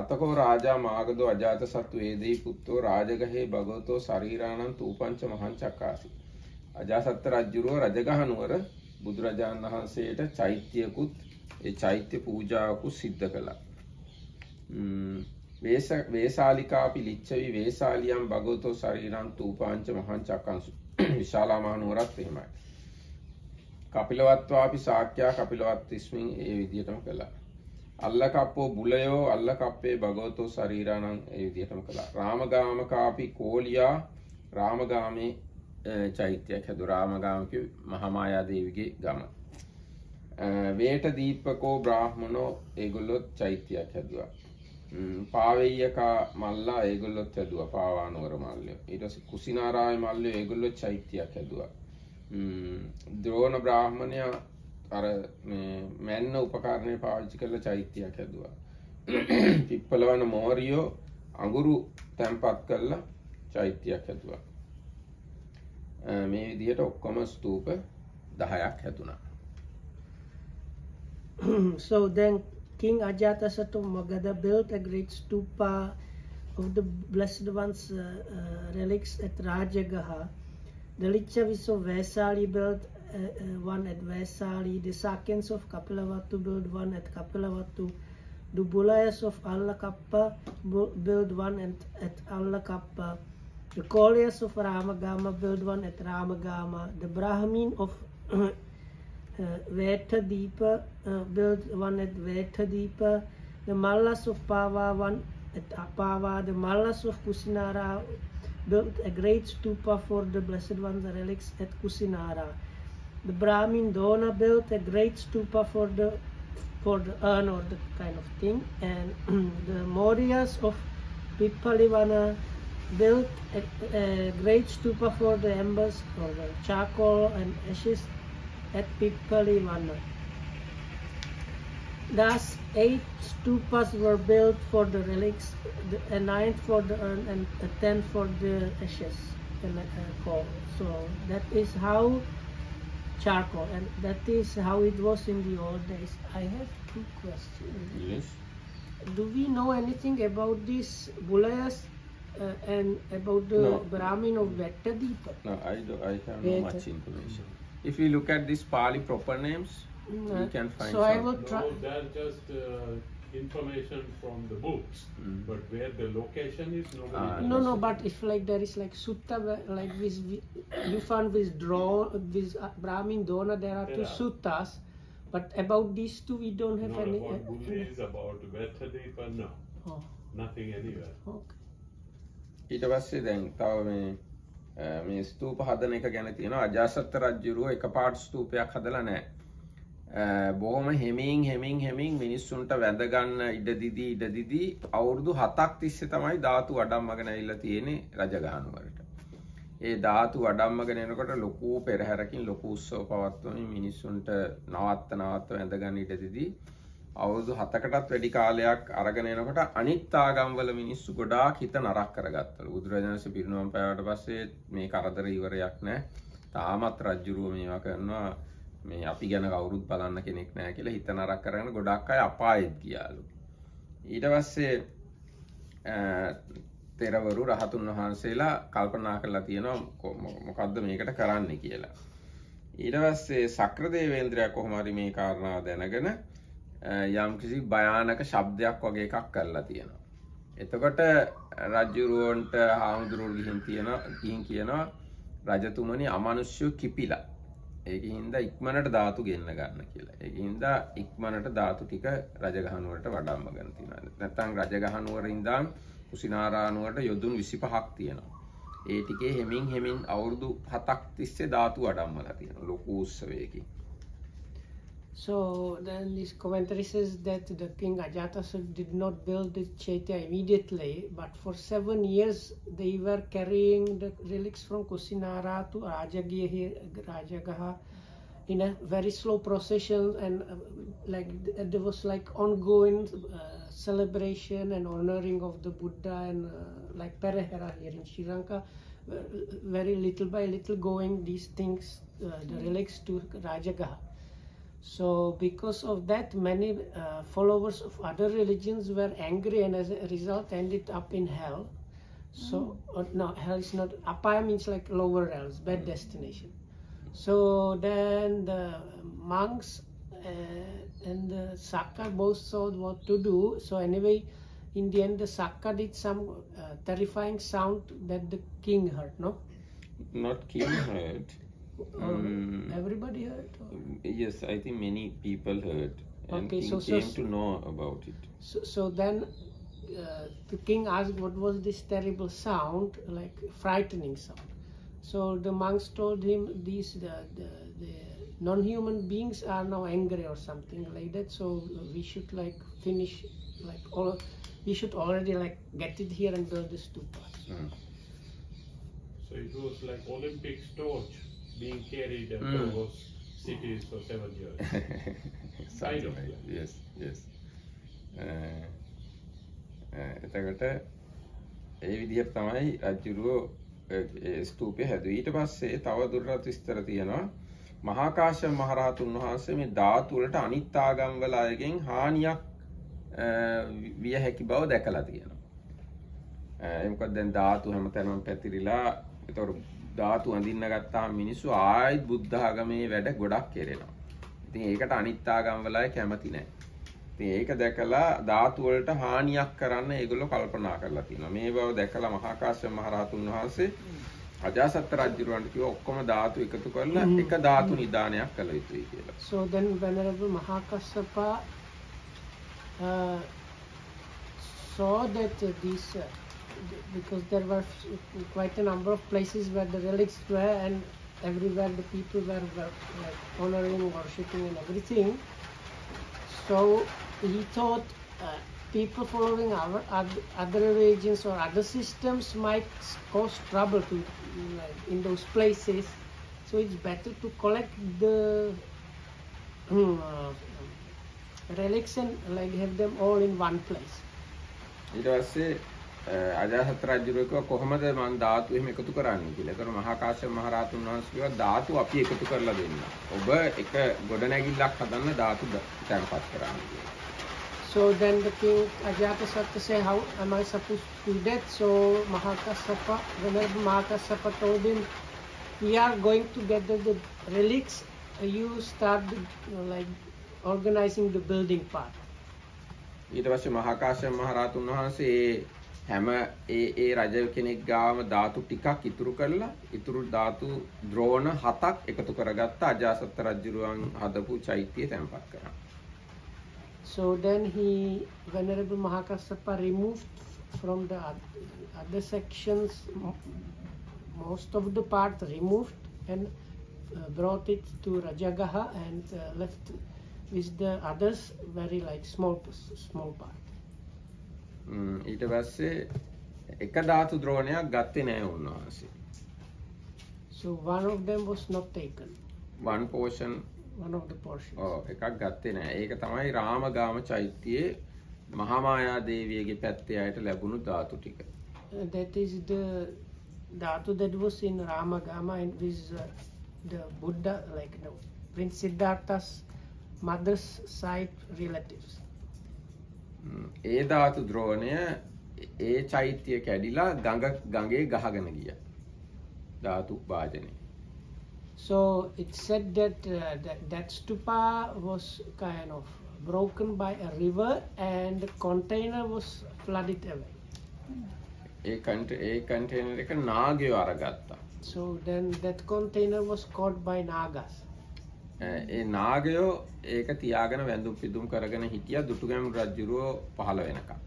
අතකෝ රාජා මාගදෝ අජාත සත්තු වේදේ පුත්තෝ රාජගහේ භගවතෝ ශරීරාණං තූපංච මහං චක්කාසි. අජාසත් රජුරෝ රජගහ නුවර බුදුරජාණන් වහන්සේට චෛත්‍යකුත් ඒ චෛත්‍ය පූජාවකුත් සිද්ධ කළා. වේසාලිකාපි ලිච්ඡවි වේසාලියම් භගවතෝ ශරීරං තූපංච මහං චක්කාසි. විශාලා මහ නුවරත් එහෙමයි. කපිලවත්වාපි ශාක්‍යා කපිලවත්තිස්මින් ඒ විදිහටම කළා. අල්ලකප්පෝ බුලයෝ අල්ලකප්පේ භගවතෝ ශරීරාණං ඒ විදිහටම කළා. රාමගාමකාපි කෝලියා රාමගාමේ චෛත්‍යයක් හැදුවා. රාමගාම කිව්ව මහාමායා දේවිගේ ගම. වේට දීපකෝ බ්‍රාහ්මනෝ ඒගොල්ලෝ චෛත්‍යයක් හැදුවා. පාවෙය්‍යකා මල්ලා ඒගොල්ලොත් හැදුවා. පාවානුවර මල්ලෝ. ඊට පස්සේ කුසිනාරාය මල්ලෝ ඒගොල්ලෝ චෛත්‍යයක් හැදුවා. ද්‍රෝණ බ්‍රාහ්මණයා අර මැන්න උපකරණය පාවිච්චි කරලා චෛත්‍යයක් හැදුවා. පිප්පලවන මෝරියෝ අඟුරු තැන්පත් කරලා චෛත්‍යයක් හැදුවා. මේ විදිහට ඔක්කොම ස්තූප 10ක් හැදුනා. So then King Ajatasattu Magadha built a great stupa of the Blessed One's relics at Rajagaha. The Lichavis of Vesali built one at Vesali. The Sakyans of Kapilavattu built one at Kapilavattu. The Bulayas of Allakappa built one at Allakappa. The Kolyas of Ramagama built one at Ramagama. The Brahmin of Vetadipa built one at Vetadipa. The Mallas of Pava one at Pava. The Mallas of Kusinara built a great stupa for the Blessed One's relics at Kusinara. The Brahmin Dona built a great stupa for the urn or the kind of thing, and the Mauryas of Pippalivana built a great stupa for the embers or the charcoal and ashes at Pippalivana. Thus 8 stupas were built for the relics, a 9th for the urn and a 10th for the ashes and coal. So that is how charcoal, and that is how it was in the old days. I have 2 questions. Yes. Do we know anything about these Bulayas and about the Brahmin of Vettadipa? No, I have not much information. If we look at these Pali proper names, we can find so some. I will try. No, they're just information from the books, but where the location is, nobody knows. No, but if like there is like sutta, like this, you found with Brahmin Dona, there are 2 suttas, but about these 2 we don't have any. About Bulis, about Vettadipa, no. Oh. Nothing anywhere. Okay. ඊට පස්සේ දැන් තව මේ ස්තූප හදන එක ගැන තියෙනවා. අජාසත් රජුරුව එකපාරට ස්තූපයක් හදලා නැහැ. බොහොම හෙමින් මිනිස්සුන්ට වැඳ ගන්න ඉඩ දිදී අවුරුදු 7ක් තිස්සේ තමයි ධාතු වඩම්මගෙන ඇවිල්ලා තියෙන්නේ රජගහ නුවරට. ඒ ධාතු වඩම්මගෙන එනකොට ලොකු පෙරහැරකින් ලොකු උත්සව පවත්වමින් මිනිස්සුන්ට නවත්ත වැඳ ගන්න ඉඩ දිදී අවුරුදු 7කටත් වැඩි කාලයක් අරගෙන එනකොට අනිත් ආගම්වල මිනිස්සු ගොඩාක් හිත නරක කරගත්තලු. බුදුරජාණන් වහන්සේ පිරිනවම් පෑවට පස්සේ මේ කරදර ඉවරයක් නැහැ. තාමත් රජුරුව මේවා කරනවා. මේ අපි ගැන කවුරුත් බලන්න කෙනෙක් නැහැ කියලා හිත නරක කරගෙන ගොඩක් අය අපායෙත් ගියාලු. ඊට පස්සේ තෙරවරු රහතුන් වහන්සේලා කල්පනා කරලා තියෙනවා මොකද්ද මේකට කරන්න කියලා. ඊට පස්සේ සක්‍ර දේවේන්ද්‍රයා කොහොම හරි මේ කාරණාව දැනගෙන යම්කිසි භයානක ශබ්දයක් වගේ එකක් කරලා තියෙනවා. එතකොට රජුරුවන්ට හාමුදුරුවෝ ගිහින් කියනවා රජතුමනි අමනුෂ්‍යෝ කිපිලා. ඒකින්ද ඉක්මනට ධාතු ගෙන්න ගන්න කියලා. ඒකින්ද ඉක්මනට ධාතු ටික රජගහ නුවරට වඩම්මගෙන තියනවා. නැත්නම් රජගහ නුවරින් ඉඳන් කුසිනාරා නුවරට යොදුන් 25ක් තියෙනවා. ඒ ටිකේ හෙමින් අවුරුදු 7ක් තිස්සේ ධාතු අඩම්මලා තියෙනවා ලොකු උත්සවයකින්. So then this commentary says that the king Ajatasattu did not build the Chaitya immediately, but for 7 years they were carrying the relics from Kusinara to Rajagaha in a very slow procession, and like there was like ongoing celebration and honoring of the Buddha, and like Perehera here in Sri Lanka, very little by little going these things, the relics to Rajagaha. So because of that, many followers of other religions were angry, and as a result ended up in hell. So no, hell is not, apaya means like lower hells, bad destination. So then the monks and the Sakka both saw what to do. So anyway, in the end the Sakka did some terrifying sound that the king heard, no? Not king heard. Everybody heard? Or? Yes, I think many people heard, and Okay, king so came to know about it. So then the king asked what was this terrible sound, like frightening sound. So the monks told him these the non-human beings are now angry or something like that. So we should like finish like all. We should already like get it here and build the stupas. So it was like Olympic torch being carried across cities for 7 years. Kind of. Yes, yes. එතකොට ඒ විදිහට තමයි රජුරෝ ස්තූපය හැදුවේ. ඊට පස්සේ තව දුරටත් විස්තර තියෙනවා. මහා කාශ්‍යප මහ රහතුන් වහන්සේ මේ ධාතු වලට අනිත් ආගම් වල අයගෙන් හානියක් විය හැකි බව දැකලා තියෙනවා. ඒ මොකද දැන් ධාතු හැමතැනම පැතිරිලා ඒතකොට ධාතු අඳින්න ගත්තාම මිනිස්සු ආයිත් බුද්ධ ආගමේ වැඩ ගොඩක් කෙරෙනවා. ඉතින් ඒකට අනිත් ආගම් වල අය කැමති නැහැ. ඉතින් ඒක දැකලා ධාතු වලට හානියක් කරන්න ඒගොල්ලෝ කල්පනා කරලා තියෙනවා. මේ බව දැකලා මහා කාශ්‍යප මහ රහතුන් වහන්සේ අජාසත් රජුරවන්ට කිව්වා ඔක්කොම ධාතු එකතු කරලා එක ධාතු නිදානයක් කළ යුතුයි කියලා. So then Venerable Mahakassapa saw that these because there were quite a number of places where the relics were, and everywhere the people were like honoring, worshipping and everything. So he thought people following our other religions or other systems might cause trouble to in those places. So it's better to collect the relics and like have them all in one place. ඊට පස්සේ අජාසත් රජුරෝ කොහොමද මම ධාතු එහෙම එකතු කරන්නේ කියලා. ඒතර මහා කාශ්‍යප මහ රහතුන් වහන්සේ කිව්වා ධාතු අපි එකතු කරලා දෙන්න. ඔබ එක ගොඩනැගිල්ලක් හදන්න ධාතු තැන්පත් කරන්න කියලා. So then the king Ajatasattu said, how am I supposed to do that? So Mahakassapa, Venerable Mahakassapa told him, we are going to gather the relics. You start like organizing the building part. ඊට පස්සේ මහා කාශ්‍යප මහ රහතුන් වහන්සේ හැම ඒ රජ කෙනෙක් ගාම ධාතු ටිකක් ඉතුරු කරලා ඉතුරු ධාතු ද්‍රෝණ 7ක් එකතු කරගත්ත අජාසත් රජුරුවන් හදපු චෛත්‍යය තැන්පත් කරා. So then Venerable Mahakassapa removed from the other sections most of the part removed and brought it to Rajagaha and left with the others very like small part. ඊට පස්සේ එක ධාතු ද්‍රෝණයක් ගත්තේ නැහැ උන්වහන්සේ. So one of them was not taken. One of the portions. එකක් ගත්තේ නැහැ. ඒක තමයි රාමගාම චෛත්‍යයේ මහා මායා දේවියගේ පැත්තේ අයට ලැබුණු ධාතු ටික. That is the dhatu that was in Ramagama and with the Buddha, like Prince Siddhartha's mother's side relatives. ඒ ධාතු ද්‍රෝණය ඒ චෛත්‍ය කැඩිලා ගඟේ ගහගෙන ගියා. ධාතු වාජනේ. So it said that that stupa was kind of broken by a river and the container was flooded away. A container එක නාගයෝ අරගත්තා. So then that container was caught by nagas. ඒ නාගයෝ ඒක තියාගෙන වැඳුම් පිදුම් කරගෙන හිටියා දුටුගැමුණු රජුරෝ පහළ වෙනකම්.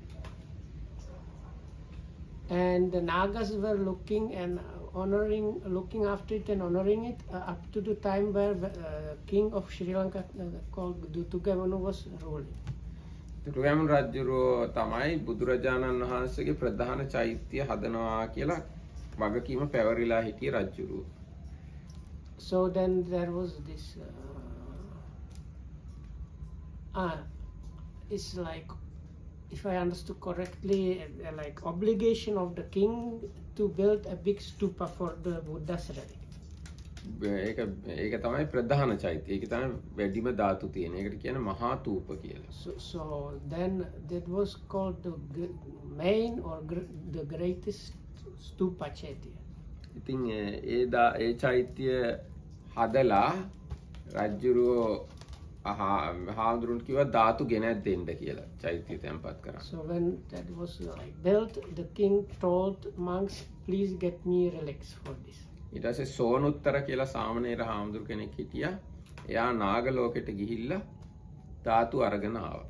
and the Nagas were looking and looking after it and honoring it up to the time where king of Sri Lanka called Dutugamanu was ruling. Dutugemunu රජුරෝ තමයි බුදුරජාණන් වහන්සේගේ ප්‍රධාන චෛත්‍ය හදනවා කියලා වගකීම පැවරිලා හිටිය රජුරෝ. So then there was this it's like, if I understood correctly, like obligation of the king to build a big stupa for the Buddha's relic. ඒක තමයි ප්‍රධාන චෛත්‍ය. ඒක තමයි වැඩිම ධාතු තියෙන. ඒකට කියන්නේ මහා තූප කියලා. So then that was called the main or the greatest stupa chaitya. ඉතින් ඒ චෛත්‍ය හදලා රජුරෝ හාමුදුරුවන්ට කිව්වා ධාතු ගෙනත් දෙන්න කියලා චෛත්‍ය තැන්පත් කරා. So when that was like built, the king told monks, please get me relics for this. ඊට පස්සේ සෝනුත්තර කියලා සාමණේර හාමුදුරු කෙනෙක් හිටියා. එයා නාග ලෝකෙට ගිහිල්ලා ධාතු අරගෙන ආවා.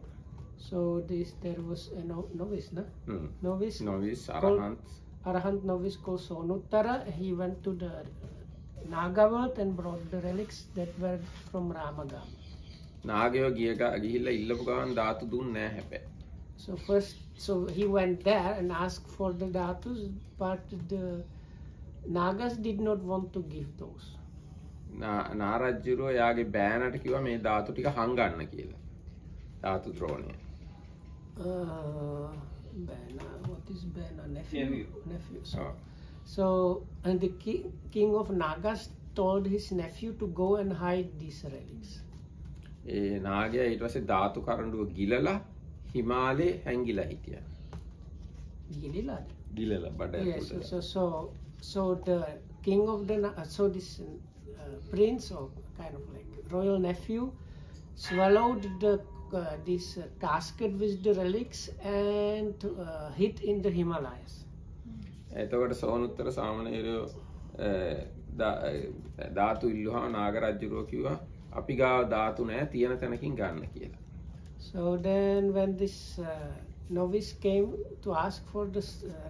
So there was a novice, no? Novice Arahant novice called Sonuttara. He went to the Naga world and brought the relics that were from Ramagam. නාගයෝ ගිහිල්ලා ඉල්ලපු ගමන් ධාතු දුන්නේ නැහැ හැබැයි. So he went there and asked for the dhatus, but the Nagas did not want to give those. නාරජ්ජුරෝ යාගේ බෑනට කිව්වා මේ ධාතු ටික හංගන්න කියලා. ධාතු ද්‍රෝණය. Bana, what is Bana? Nephew. So and the king of Nagas told his nephew to go and hide these relics. ඒ නාගයා ඊට පස්සේ ධාතු කරඬුව ගිලලා හිමාලේ හැංගිලා හිටියා. ගිලලා බඩ ඇතුළට. So the king of the this prince or kind of like royal nephew swallowed this casket with the relics and hid in the Himalayas. එතකොට සෝනුත්තර සාමණේරයෝ ධාතු ඉල්ලුවා නාග රජුරෝ කිව්වා අපි ගාව ධාතු නැහැ තියෙන තැනකින් ගන්න කියලා. So then when this novice came to ask for the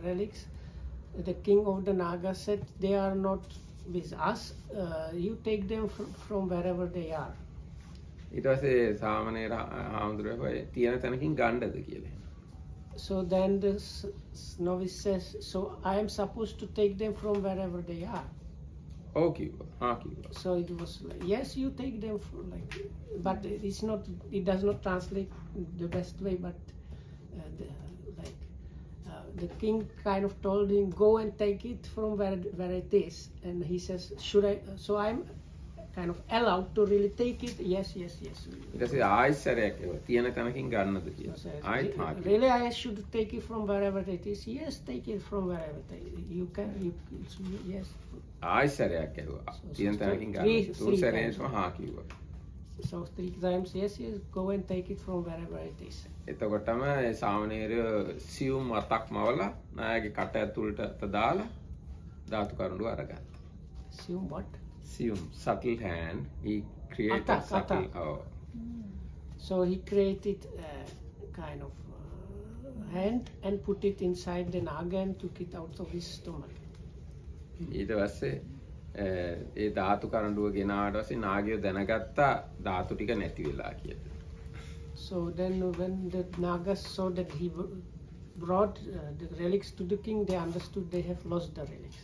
relics, the king of the Naga said, they are not with us, you take them from wherever they are. ඊට පස්සේ සාමණේර හාමුදුරුවෝ තියෙන තැනකින් ගන්නද කියලා. So then the novice says, so I am supposed to take them from wherever they are. Okay. So it was like, yes, you take them from like, but it's not. It does not translate the best way. But the king kind of told him, go and take it from where it is, and he says, should I? So I'm kind of allowed to really take it. Yes. ඊට ආයිසරයක් තියෙන තැනකින් ගන්නද කියලා. Really, I should take it from wherever it is. Yes, take it from wherever you can. Yes. ආයිසරයක් ඇහුවා. තියෙන තැනකින් ගන්න. තුන්සරේම හා කිව්වා. So 3 times, yes, go and take it from wherever it is. එතකොටම ඒ සාමණේරයෝ සියුම් අතක් මවලා නායගේ කට ඇතුළට දාලා ධාතු කරඬුව අරගත්තා. Sium what? Sium, subtle hand. He created subtle. So he created a kind of hand and put it inside the naga and took it out of his stomach. ඊට පස්සේ ඒ ධාතු කරඬුව ගෙනාවට පස්සේ නාගයෝ දැනගත්තා ධාතු ටික නැති වෙලා කියලා. So then when the Nagas saw that he brought the relics to the king, they understood they have lost the relics.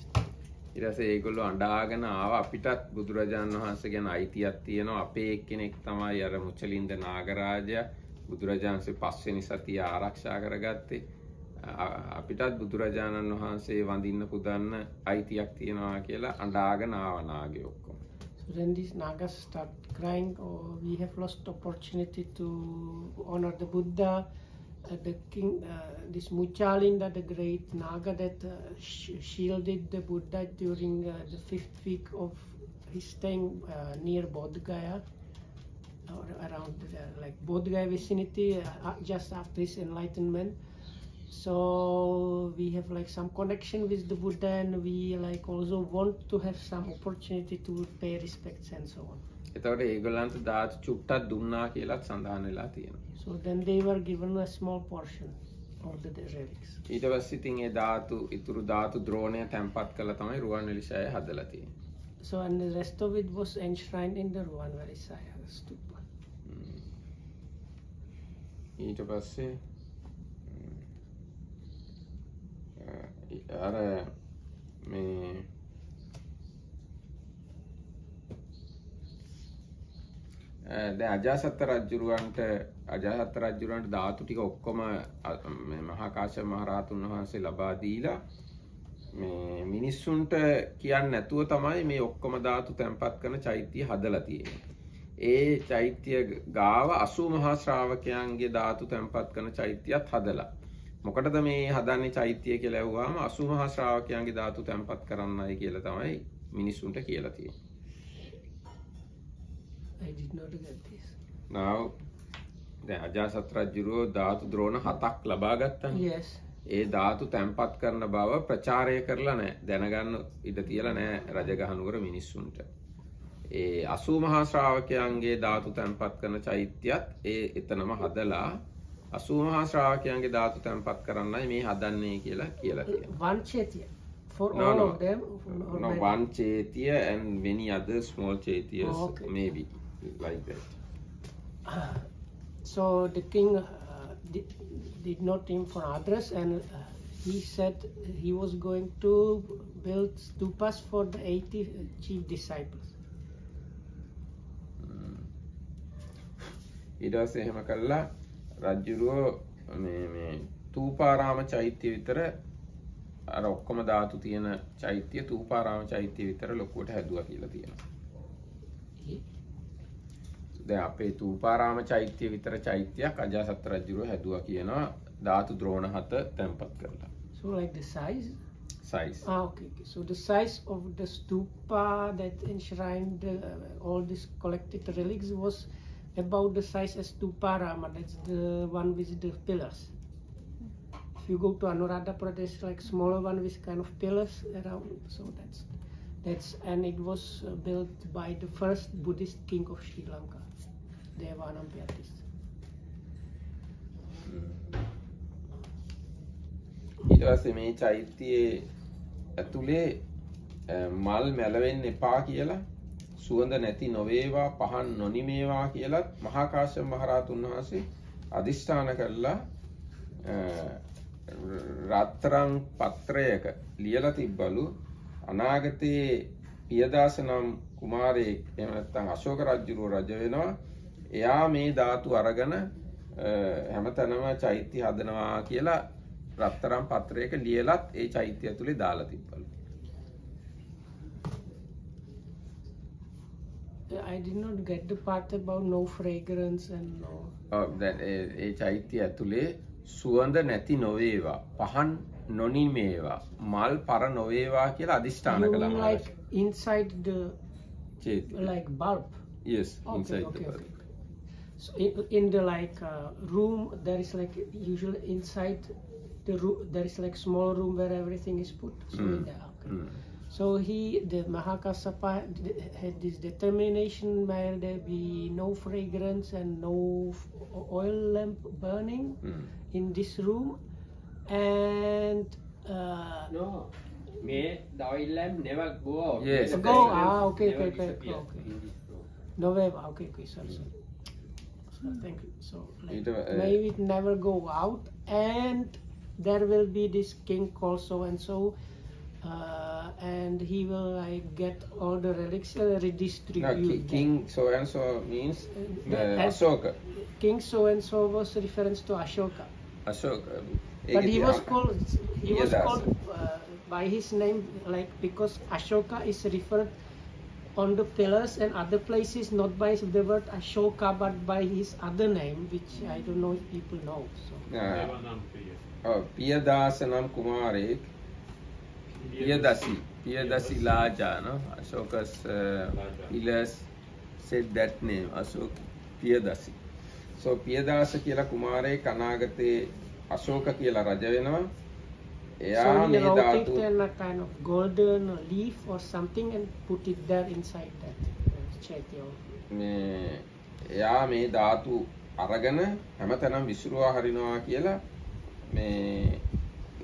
ඊට පස්සේ ඒගොල්ලෝ අඬාගෙන ආවා අපිටත් බුදුරජාණන් වහන්සේ ගැන අයිතියක් තියෙනවා අපේ එක්කෙනෙක් තමයි අර මුචලින්ද නාගරාජයා බුදුරජාණන්සේ පස්වෙනි සතිය ආරක්ෂා කරගත්තේ අපිටත් බුදුරජාණන් වහන්සේ වඳින්න පුදන්න අයිතියක් තියෙනවා කියලා අඬාගෙන ආවා නාගයෝ ඔක්කොම. So then these Nagas start crying, oh, we have lost opportunity to honor the Buddha. The king, this Muchalinda, the great Naga that shielded the Buddha during the 5th week of his staying near Bodh Gaya, or around like Bodh Gaya vicinity, just after his enlightenment. So we have like some connection with the Buddha, and we like also want to have some opportunity to pay respects and so on. එතකොට ඒගොල්ලන්ට ධාතු චුට්ටක් දුන්නා කියලාත් සඳහන් වෙලා තියෙනවා. So then they were given a small portion of the relics. ඊට පස්සේ ඉතින් ඒ ධාතු ඉතුරු ධාතු ද්‍රෝණය තැන්පත් කළා තමයි රුවන්වැලි සෑය හදලා තියෙන්නේ. So and the rest of it was enshrined in the Ruwanwali Saya stupa. ඊට පස්සේ අර මේ දැන් අජාසත් රජුරවන්ට ධාතු ටික ඔක්කොම මේ මහා කාශ්‍යප මහ රහතුන් වහන්සේ ලබා දීලා මේ මිනිස්සුන්ට කියන්නේ නැතුව තමයි මේ ඔක්කොම ධාතු තැන්පත් කරන චෛත්‍ය හදලා තියෙන්නේ. ඒ චෛත්‍ය ගාව 80 මහා ශ්‍රාවකයන්ගේ ධාතු තැන්පත් කරන චෛත්‍යයත් හදලා. මොකටද මේ හදන්නේ චෛත්‍ය කියලා ඇහුවාම 80 මහා ශ්‍රාවකයන්ගේ ධාතු තැන්පත් කරන්නයි කියලා තමයි මිනිස්සුන්ට කියලා තියෙන්නේ. I did not get this. Now දැන් අජාසත් රජුරෝ ධාතු ද්‍රෝණ 7ක් ලබා ගත්තානේ. Yes. ඒ ධාතු තැන්පත් කරන බව ප්‍රචාරය කරලා නැහැ. දැනගන්න ඉඩ තියලා නැහැ රජගහනුවර මිනිස්සුන්ට. ඒ 80 මහා ශ්‍රාවකයන්ගේ ධාතු තැන්පත් කරන චෛත්‍යයත් ඒ එතනම හදලා 80 මහා ශ්‍රාවකයන්ගේ ධාතු තැන්පත් කරන්නයි මේ හදන්නේ කියලා තියෙනවා. One chaitya for No, all no. of them. No, one chaitya and many other small chaityas, Oh, okay. maybe like that. So the king did not inform others, and he said he was going to build stupas for the 80 chief disciples. ඊට පස්සේ එහෙම කළා රජුරෝ මේ තූපාරාම චෛත්‍ය විතර අර ඔක්කොම ධාතු තියෙන චෛත්‍ය තූපාරාම චෛත්‍ය විතර ලොකුවට හැදුවා කියලා තියෙනවා. දැන් අපේ තූපාරාම චෛත්‍ය විතර චෛත්‍යයක් අජාසත් රජුරෝ හැදුවා කියනවා ධාතු ද්‍රෝණ 7 තැන්පත් කරලා. So like the size? Size. Okay. So the size of the stupa that enshrined all these collected relics was about the size as Stuparama. That's the one with the pillars. If you go to Anuradha Pradesh, like smaller one with kind of pillars around. So that's and it was built by the first Buddhist king of Sri Lanka, Devanampiatis. ඊට පස්සේ මේ චෛත්‍යයේ ඇතුලේ මල් මැලවෙන්න එපා කියලා සුවඳ නැති නොවේවා පහන් නොනිමේවා කියලා මහා කාශ්‍යප මහ රහතුන් වහන්සේ අදිෂ්ඨාන කළා රත්තරන් පත්‍රයක ලියලා තිබ්බලු අනාගතයේ පියදාස නම් කුමාරයෙක් එහෙම නැත්නම් අශෝක රජුගේ රජ වෙනවා එයා මේ ධාතු අරගෙන හැමතැනම චෛත්‍ය හදනවා කියලා රත්තරන් පත්‍රයක ලියලත් ඒ චෛත්‍ය ඇතුලේ දාලා තිබ්බලු. I did not get the part about no fragrance and no. That ඒ චෛත්‍ය ඇතුලේ සුවඳ නැති නොවේවා පහන් නොනිමේවා මල් පර නොවේවා කියලා අදිෂ්ඨාන කළා. Like inside the චෛත්‍ය. like bulb. Yes, Okay, inside okay, the bulb. okay. So in the like room there is like usually inside the room there is like small room where everything is put. So in there, okay. So the Mahakassapa had this determination where there be no fragrance and no oil lamp burning in this room, and no, may the oil lamp never go out. Yes. go. Never Okay. disappear Okay. in this room. November. Okay. Sorry. So thank you. So like, It, maybe it never go out, and there will be this king called so and so. And he will like get all the relics redistribute. No, king so and so means Ashoka. King so and so was reference to Ashoka. Ashoka. But he was called by his name like because Ashoka is referred on the pillars and other places not by the word Ashoka but by his other name which I don't know if people know. So. Piyadasanam Kumarik. Piyadasi Laja, no? Ashoka's pillars said that name, Ashok Piyadasi. So Piyadasa කියලා කුමාරයෙක් අනාගතේ අශෝක කියලා රජ වෙනවා. එයා So he මේ wrote ධාතු it in a kind of golden leaf or something and put it there inside that chaitya. මේ එයා මේ ධාතු අරගෙන හැමතැනම විසිරුවා හරිනවා කියලා මේ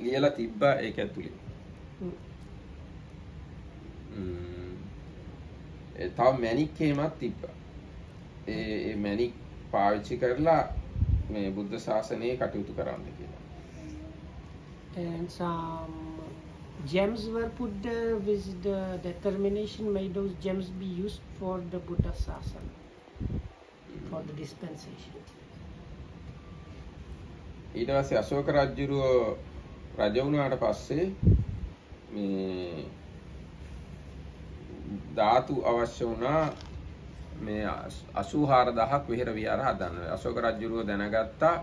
ලියලා තිබ්බා ඒක ඇතුලේ. තව මැණික් හේමක් තිබ්බා. ඒ මැණික් පාවිච්චි කරලා මේ බුද්ධ ශාසනයේ කටයුතු කරන්න කියලා. And some gems were put there with the determination, may those gems be used for the Buddha Sasana, for the dispensation. ඊට පස්සේ අශෝක රජුරෝ රජ වුණාට පස්සේ මේ ධාතු අවශ්‍ය වුණා මේ 84000ක් විහෙර විහාර හදන්න. අශෝක රජුරෝ දැනගත්තා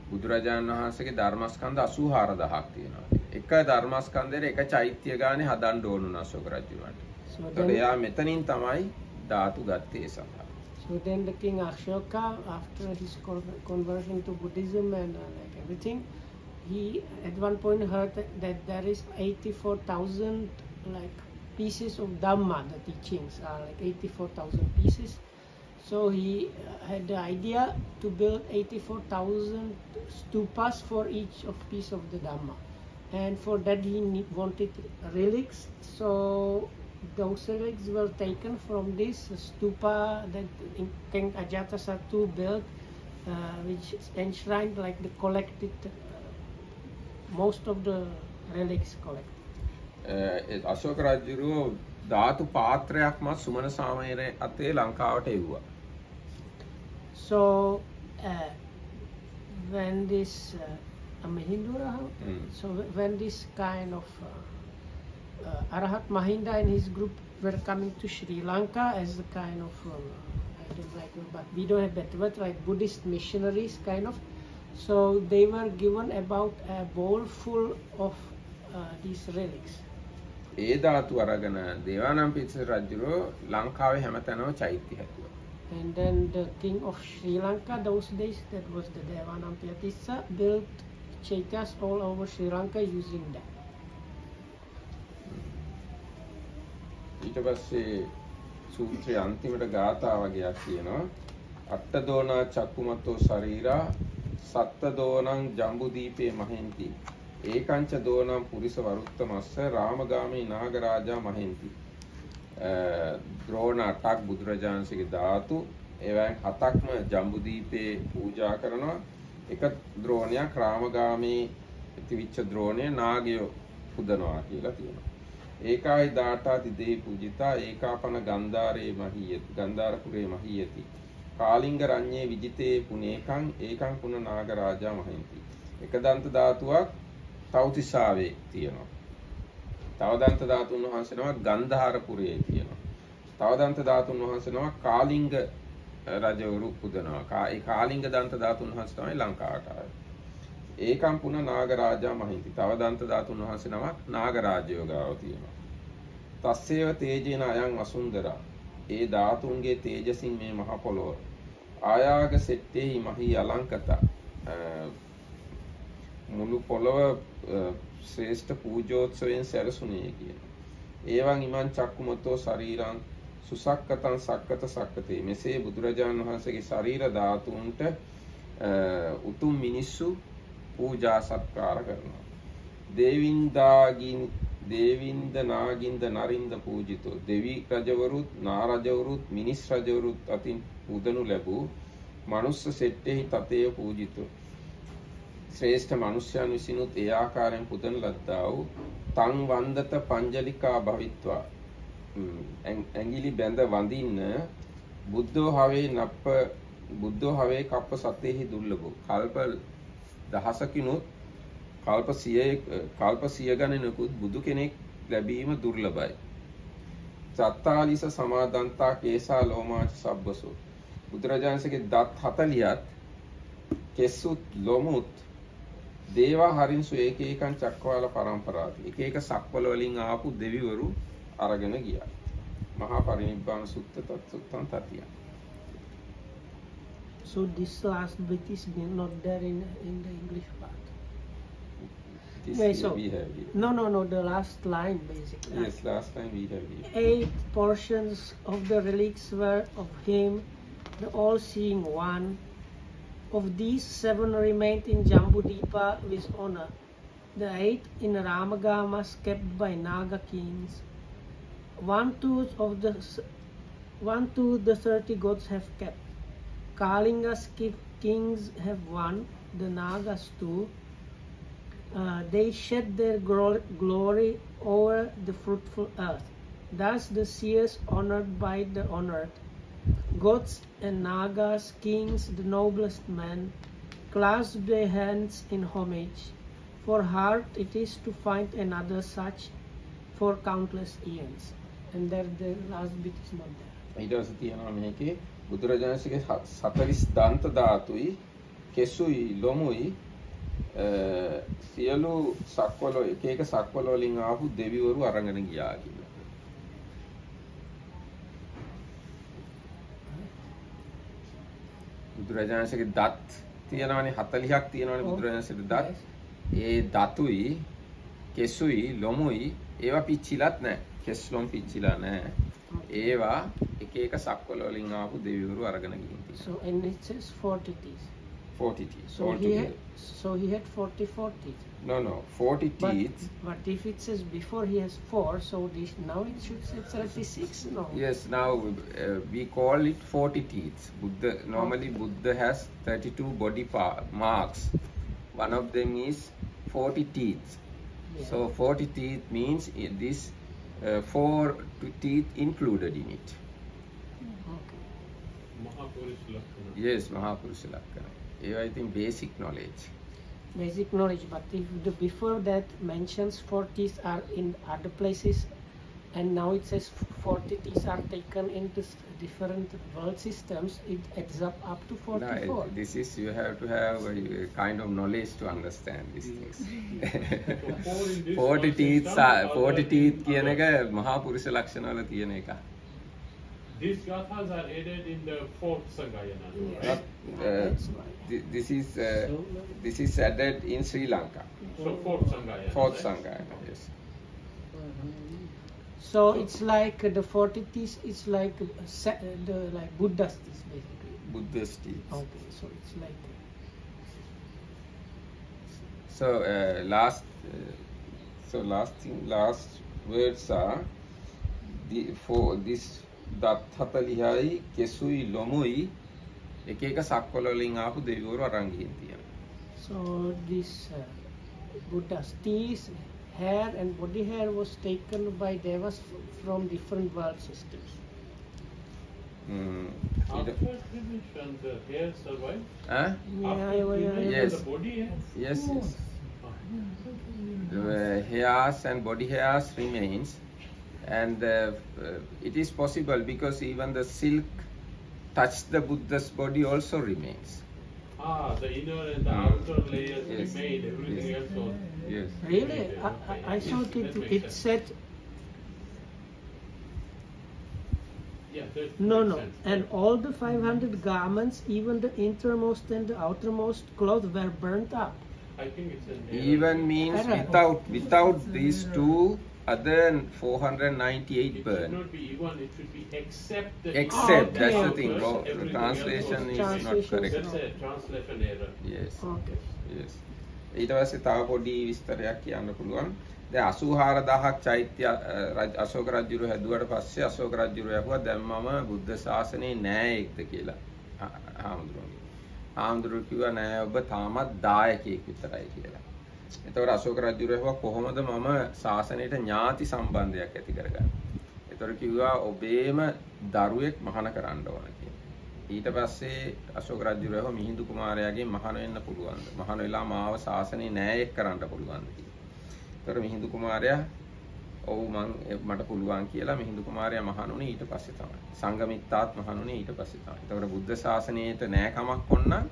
බුදුරජාණන් වහන්සේගේ ධර්මස්කන්ධ 84000ක් තියෙනවා. එක ධර්මස්කන්ධෙට එක චෛත්‍ය ගානේ හදන්න ඕන වුණා අශෝක රජුරන්ට. ඒකට එයා මෙතනින් තමයි ධාතු ගත්තේ සඳහා. So then the king Ashoka, after his conversion to Buddhism and like everything, he at one point heard that there is 84,000 like pieces of Dhamma. The teachings are like 84,000 pieces. So he had the idea to build 84,000 stupas for each of piece of the Dhamma, and for that he wanted relics. So those relics were taken from this stupa that King Ajatasattu built, which enshrined like the collected most of the relics collected. Ashoka රජුරෝ ධාතු පාත්‍රයක්ම සුමන සාමයේ අතේ ලංකාවට එව්වා. So when this Mahindra, so when this kind of Arahat Mahinda and his group were coming to Sri Lanka as a kind of I don't like it, but we don't have that word, like Buddhist missionaries kind of. So they were given about a bowl full of these relics. ඒ ධාතු අරගෙන දේවානම්පියතිස්ස රජුරෝ ලංකාවේ හැමතැනම චෛත්‍ය හැදුවා. And then the king of Sri Lanka those days, that was the Devanampiyatissa, built chaityas all over Sri Lanka using that. ඊට පස්සේ සූත්‍රයේ අන්තිමට ගාථා වගේක් කියනවා. අට්ඨ දෝනා චක්කුමතෝ ශරීරා සත්ත දෝනං ජම්බුදීපේ මහෙන්ති ඒකංච දෝනං පුරිස වරුත්තමස්ස රාමගාමී නාගරාජා මහෙන්ති. ද්‍රෝණ 8ක් බුදුරජාණන්සේගේ ධාතු, ඒවයින් 7ක්ම ජම්බුදීපේ පූජා කරනවා. එක ද්‍රෝණයක් රාමගාමී තිවිච්ච ද්‍රෝණය නාගයෝ පුදනවා කියලා තියෙනවා. ඒකායි දාඨාති දෙහි පූජිතා ඒකාපන ගන්ධාරේ මහියති ගන්ධාරපුරේ මහියති කාලිංග රඤ්ඤේ විජිතේ පුනේකං ඒකං පුන නාගරාජා මහින්ති. එක දන්ත ධාතුවක් තවතිසාවේ තියෙනවා. තව දන්ත ධාතුන් වහන්සේ නමක් ගන්ධාරපුරේ තියෙනවා. තව දන්ත ධාතුන් වහන්සේ නමක් කාලිංග රජවරු පුදනවා. ඒ කාලිංග දන්ත ධාතුන් වහන්සේ තමයි ලංකාවට ආවේ. ඒකම් පුන නාගරාජා මහින්ති. තව දන්ත ධාතුන් වහන්සේ නමක් නාගරාජයෝ ගාව තියෙනවා. තස්සේව තේජේන අයං අසුන්දරා. ඒ ධාතුන්ගේ තේජසින් මේ මහ පොළොව ආයාග සෙට්ටේහි මහී අලංකත. මුළු පොළොව ශ්‍රේෂ්ඨ පූජෝත්සවයෙන් සැරසුනේ කියන. ඒවන් ඉමන් චක්කුමතෝ ශරීරං සුසක්කතං සක්කත සක්කතේ. මෙසේ බුදුරජාණන් වහන්සේගේ ශරීර ධාතුන්ට උතුම් මිනිස්සු පූජා සත්කාර කරනවා. දේවින්ද නාගින්ද නරින්ද පූජිතෝ. දෙවි රජවරුත් නා රජවරුත් මිනිස් රජවරුත් අතින් පුදනු ලැබූ මනුස්ස සෙට්ටෙහි තතේය පූජිතෝ. ශ්‍රේෂ්ඨ මනුෂ්‍යයන් විසිනුත් ඒ ආකාරයෙන් පුදන ලද්දා වූ තං වන්දත පංජලිකා භවිත්වා. ඇඟිලි බැඳ වඳින්න බුද්ධෝ හවේ කප්ප සතේහි දුර්ලභෝ. කල්ප දහසකිනුත් කල්ප 100 ගණනකුත් බුදු කෙනෙක් ලැබීම දුර්ලභයි. චත්තාලිස සමාදන්තා කේසා ලෝමාච සබ්බසෝ. බුදුරජාණන්සේගේ දත් 40ත් කෙස්සුත් ලොමුත් දේවා හරින්සු එක එකන් චක්කවාල පරම්පරාති. එක එක සක්වල වලින් ආපු දෙවිවරු අරගෙන ගියා. මහා පරිනිබ්බාන සුත්ත තත්සුත්තං තතිය. So this last bit is not there in the English part. This So we have here. no, the last line basically. Yes, last time we have here. 8 portions of the relics were of him, the all-seeing one, of these 7 remained in Jambudipa with honor. The 8 in Ramagamas kept by Naga kings. 1/2 of the 30 gods have kept. Kalinga's kings have 1, the Nagas 2. They shed their glory over the fruitful earth. Thus the seers honored by the honored. Gods and Nagas, kings, the noblest men, clasped their hands in homage. For hard it is to find another such for countless eons. And there the last bit is not there. ඊට පස්සේ තියෙනවා මේකේ බුදුරජාණන්සේගේ 40 දන්ත ධාතුයි කෙසුයි ලොමුයි සියලු සක්වල එක එක සක්වල වලින් ආපු දෙවිවරු අරගෙන ගියා කියලා. බුදුරජාණන්සේගේ දත් තියෙනවානේ 40ක් තියෙනවානේ බුදුරජාණන්සේගේ දත්. ඒ දතුයි කෙසුයි ලොමුයි ඒවා පිච්චිලත් නැහැ. කෙස් ලොම් පිච්චිලා නැහැ. ඒවා එක එක සක්වල වලින් ආපු දෙවිවරු අරගෙන ගිහින් තියෙනවා. So and it says 40 teeth. 40 teeth. So he had 44 teeth. No, 40 teeth. But if it says before he has 4, so this now it should say 36. No. Yes, now we call it 40 teeth. Normally Buddha has 32 body marks. One of them is 40 teeth. Yeah. So 40 teeth means this 4 teeth included in it. Okay. Maha Lakkhana. Yes, Maha Lakkhana. I think basic knowledge. Basic knowledge, but if the before that mentions 4 teeth are in other places, and now it says 40 teeth are taken into different world systems, it adds up to 44. No, this is, you have to have a kind of knowledge to understand these things. 40 teeth කියන එක මහා පුරුෂ ලක්ෂණ වල තියෙන එක. These gathas are added in the 4th Sangayana. Yes. Right? This is added in Sri Lanka. So 4th Sangayana. 4th right? Sangayana, yes. So it's like the 40 teeth. It's like like Buddha's teeth, basically. Buddha's teeth. Okay, so it's like. So last words are for this දත් 40යි කෙසුයි ලොමුයි එක එක සක්වල වලින් ආපු දෙවිවරු අරන් ගිහින් තියෙනවා. So this Buddha's teeth, hair and body hair was taken by devas from different world systems. After cremation, the hair survived? Huh? Yes. The body hair? Yes. The hairs and body hairs remains. And it is possible because even the silk touched the Buddha's body also remains. The inner and the outer layers remained, everything else was. Yes. Really? I thought it said. Yeah, that No. makes sense. And all the 500 garments, even the innermost and the outermost cloth were burnt up. I think it's an error. Even means without these two, other than 498 It burn. should not be even, it should be except the Except, that's the thing. everything Translation else is was- not correct. That's a translation error. Yes. Okay. Yes. ඊට පස්සේ තව පොඩි විස්තරයක් කියන්න පුළුවන්. දැන් 84000ක් චෛත්‍ය අශෝක රජුරු හැදුවට පස්සේ අශෝක රජුරු යහුවා දැන් මම බුද්ධ ශාසනයේ නෑ එක්ද කියලා. ආම්දුරු කිව්වා නෑ ඔබ තාමත් දායකයෙක් විතරයි කියලා. එතකොට අශෝක රජුරු යහුවා කොහොමද මම ශාසනයට ඥාති සම්බන්ධයක් ඇති කරගන්නේ? එතකොට කිව්වා ඔබේම දරුවෙක් මහාන කරන්න ඕන කියලා. ඊට පස්සේ අශෝක රජුරු යහුවා මිහිඳු කුමාරයාගේ මහාන වෙන්න පුළුවන්ද? මහාන වෙලා මාව ශාසනයේ නෑයෙක් කරන්න පුළුවන්ද කියලා. එතකොට මිහිඳු කුමාරයා ඔව් මට පුළුවන් කියලා මිහිඳු කුමාරයා මහානුනේ ඊට පස්සේ තමයි. සංඝමිත්තාත් මහානුනේ ඊට පස්සේ තමයි. එතකොට බුද්ධ ශාසනයට නෑ කමක් ඕන නම්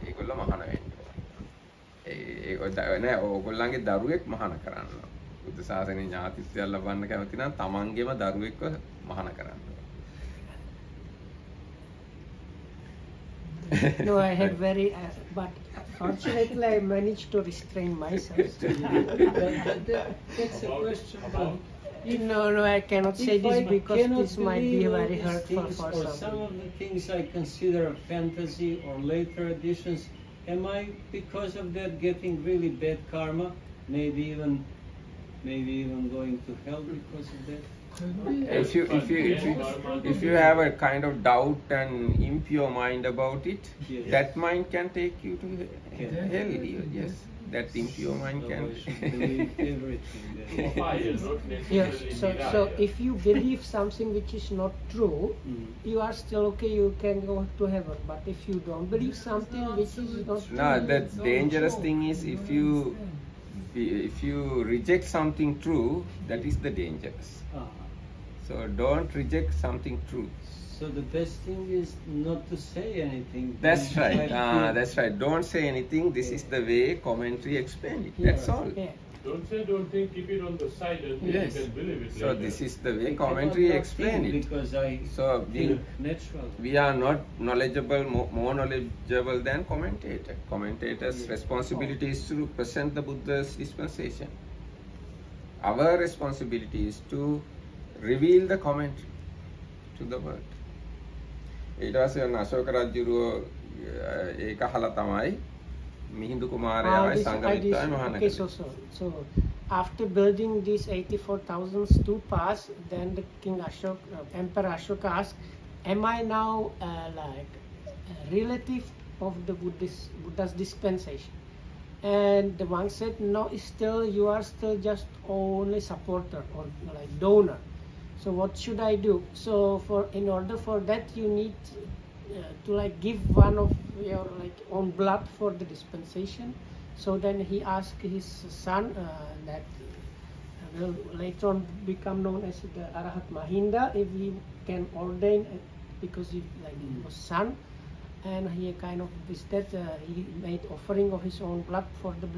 ඒගොල්ලෝ මහාන වෙන්න. නෑ ඕගොල්ලන්ගේ දරුවෙක් මහාන කරන්න. බුද්ධ ශාසනයේ ඥාතිත්වය ලබන්න කැමති නම් තමන්ගේම දරුවෙක්ව මහාන කරන්න. No, I had but fortunately I managed to restrain myself. That's a question. No, I cannot say If this I because cannot this might be believe all very these hurtful things, for or some some. of the things I consider fantasy or later additions, am I, because of that, getting really bad karma? Maybe even going to hell because of that? If you have a kind of doubt and impure mind about it, Yes. that mind can take you to hell. Yes, that impure mind So can. I should believe everything then. Fire, not Yes, necessarily so niraya. if you believe something which is not true, you are still okay, you can go to heaven. But if you don't believe something which is not true, No, the dangerous thing is if you reject something true, that is the dangerous. So don't reject something true. So the best thing is not to say anything. That's Then right. I feel- That's right. Don't say anything. This is the way commentary explain it. That's all. yeah. Don't say, don't think, keep it on the side until Yes. you can believe it So later. this is the I way cannot commentary not explain think it. because I So think natural. we are not knowledgeable, more knowledgeable than commentator. Commentator's responsibility is to present the Buddha's dispensation. Our responsibility is to reveal the commentary to the world. ඊට පස්සේ අශෝක රජුරෝ ඒක අහලා තමයි Mihindu කුමාරයායි සංඝමිත්‍රායි මහානගරේ. Okay, so after building these 84,000 stupas, then the King Ashoka, Emperor Ashoka asked, "Am I now like a relative of the Buddha's dispensation?" And the monk said, "No, you are still just only supporter or like donor. So what should I do?" So in order for that, you need to like give one of your like own blood for the dispensation. So then he asked his son that will later on become known as the Arahat Mahinda, if he can ordain because he was son, and he kind of with that he made offering of his own blood for the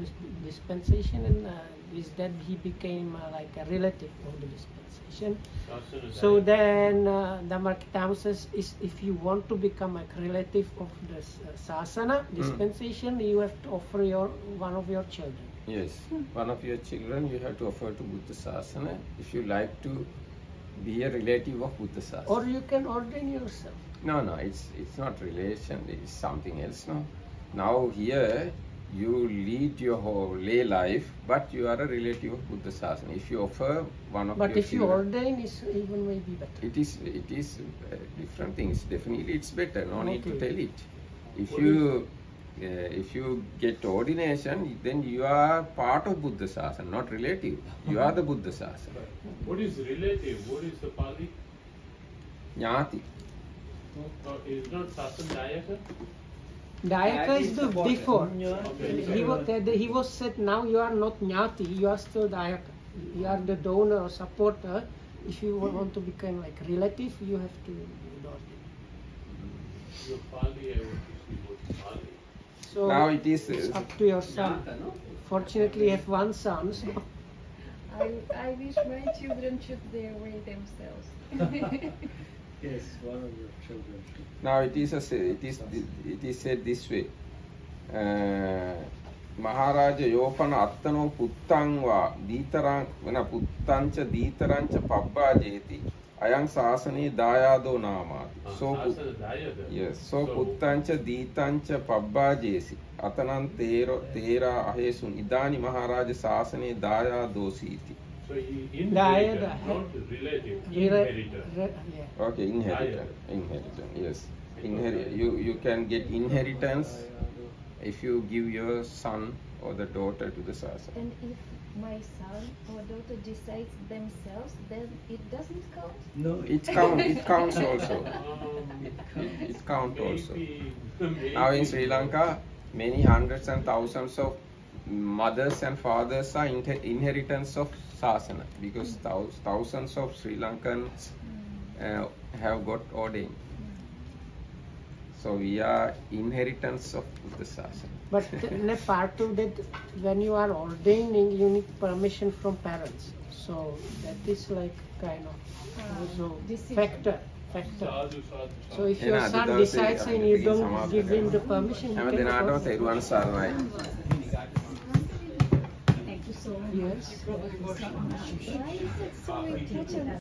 dispensation, and with that he became like a relative of the dispensation. So then Dhammakitama says, if you want to become a relative of the sasana dispensation, you have to offer one of your children. Yes, one of your children you have to offer to Buddha Sasana if you like to be a relative of Buddha Sasana. Or you can ordain yourself. No, it's not relation, it's something else, no. Now here you lead your whole lay life, but you are a relative of Buddha Sasana. If you offer one of But your if you children, ordain, it's even maybe better. it is different things. Definitely it's better, no need to Okay. tell it. If you get ordination, then you are part of Buddha Sasana, not relative. You are the Buddha Sasana. What is relative? What is the Pali? Jnati. Is not Sasan Dayaka? Dayaka is the before. Okay. He was said, now you are not Jnati, you are still Dayaka. You are the donor or supporter. If you want to become like relative, you have to do it. Your Pali, I want to see what Pali. So Now it is it's up to your son. Fortunately, you have one son. So. I wish my children should obey themselves. Yes, one of your children should. now it is said this way. Maharaja yopana attano puttang va dītarang vena puttancha dītarancha pabbājeti ayang sāsane dāyādo nāmāti. Sasana Dayaka. Yes, so puttancha dītancha pabbājesi atanan tērā ahesun idāni maharaja sāsane dāyādosīti. So he inheritor, Dayada. not relative, inheritor. Yeah. Okay, inheritance, yes. You can get inheritance if you give your son or the daughter to the sasana. And if my son or daughter decides themselves, then it doesn't count? No, It counts also. It counts also. Maybe. Now in Sri Lanka, many hundreds and thousands of mothers and fathers are inheritance of sasana because thousands of Sri Lankans have got ordained. So we are inheritance of the sasana. But in a part of that, when you are ordaining, you need permission from parents. So that is like kind of also decision. factor. Sadhu. So if Yeah, your nah, son that was decides a- and you a- don't give him the permission, හැම he දිනාටම cannot. තෙරුවන් සරණයි. Thank you so Yes. Why is it so irritating?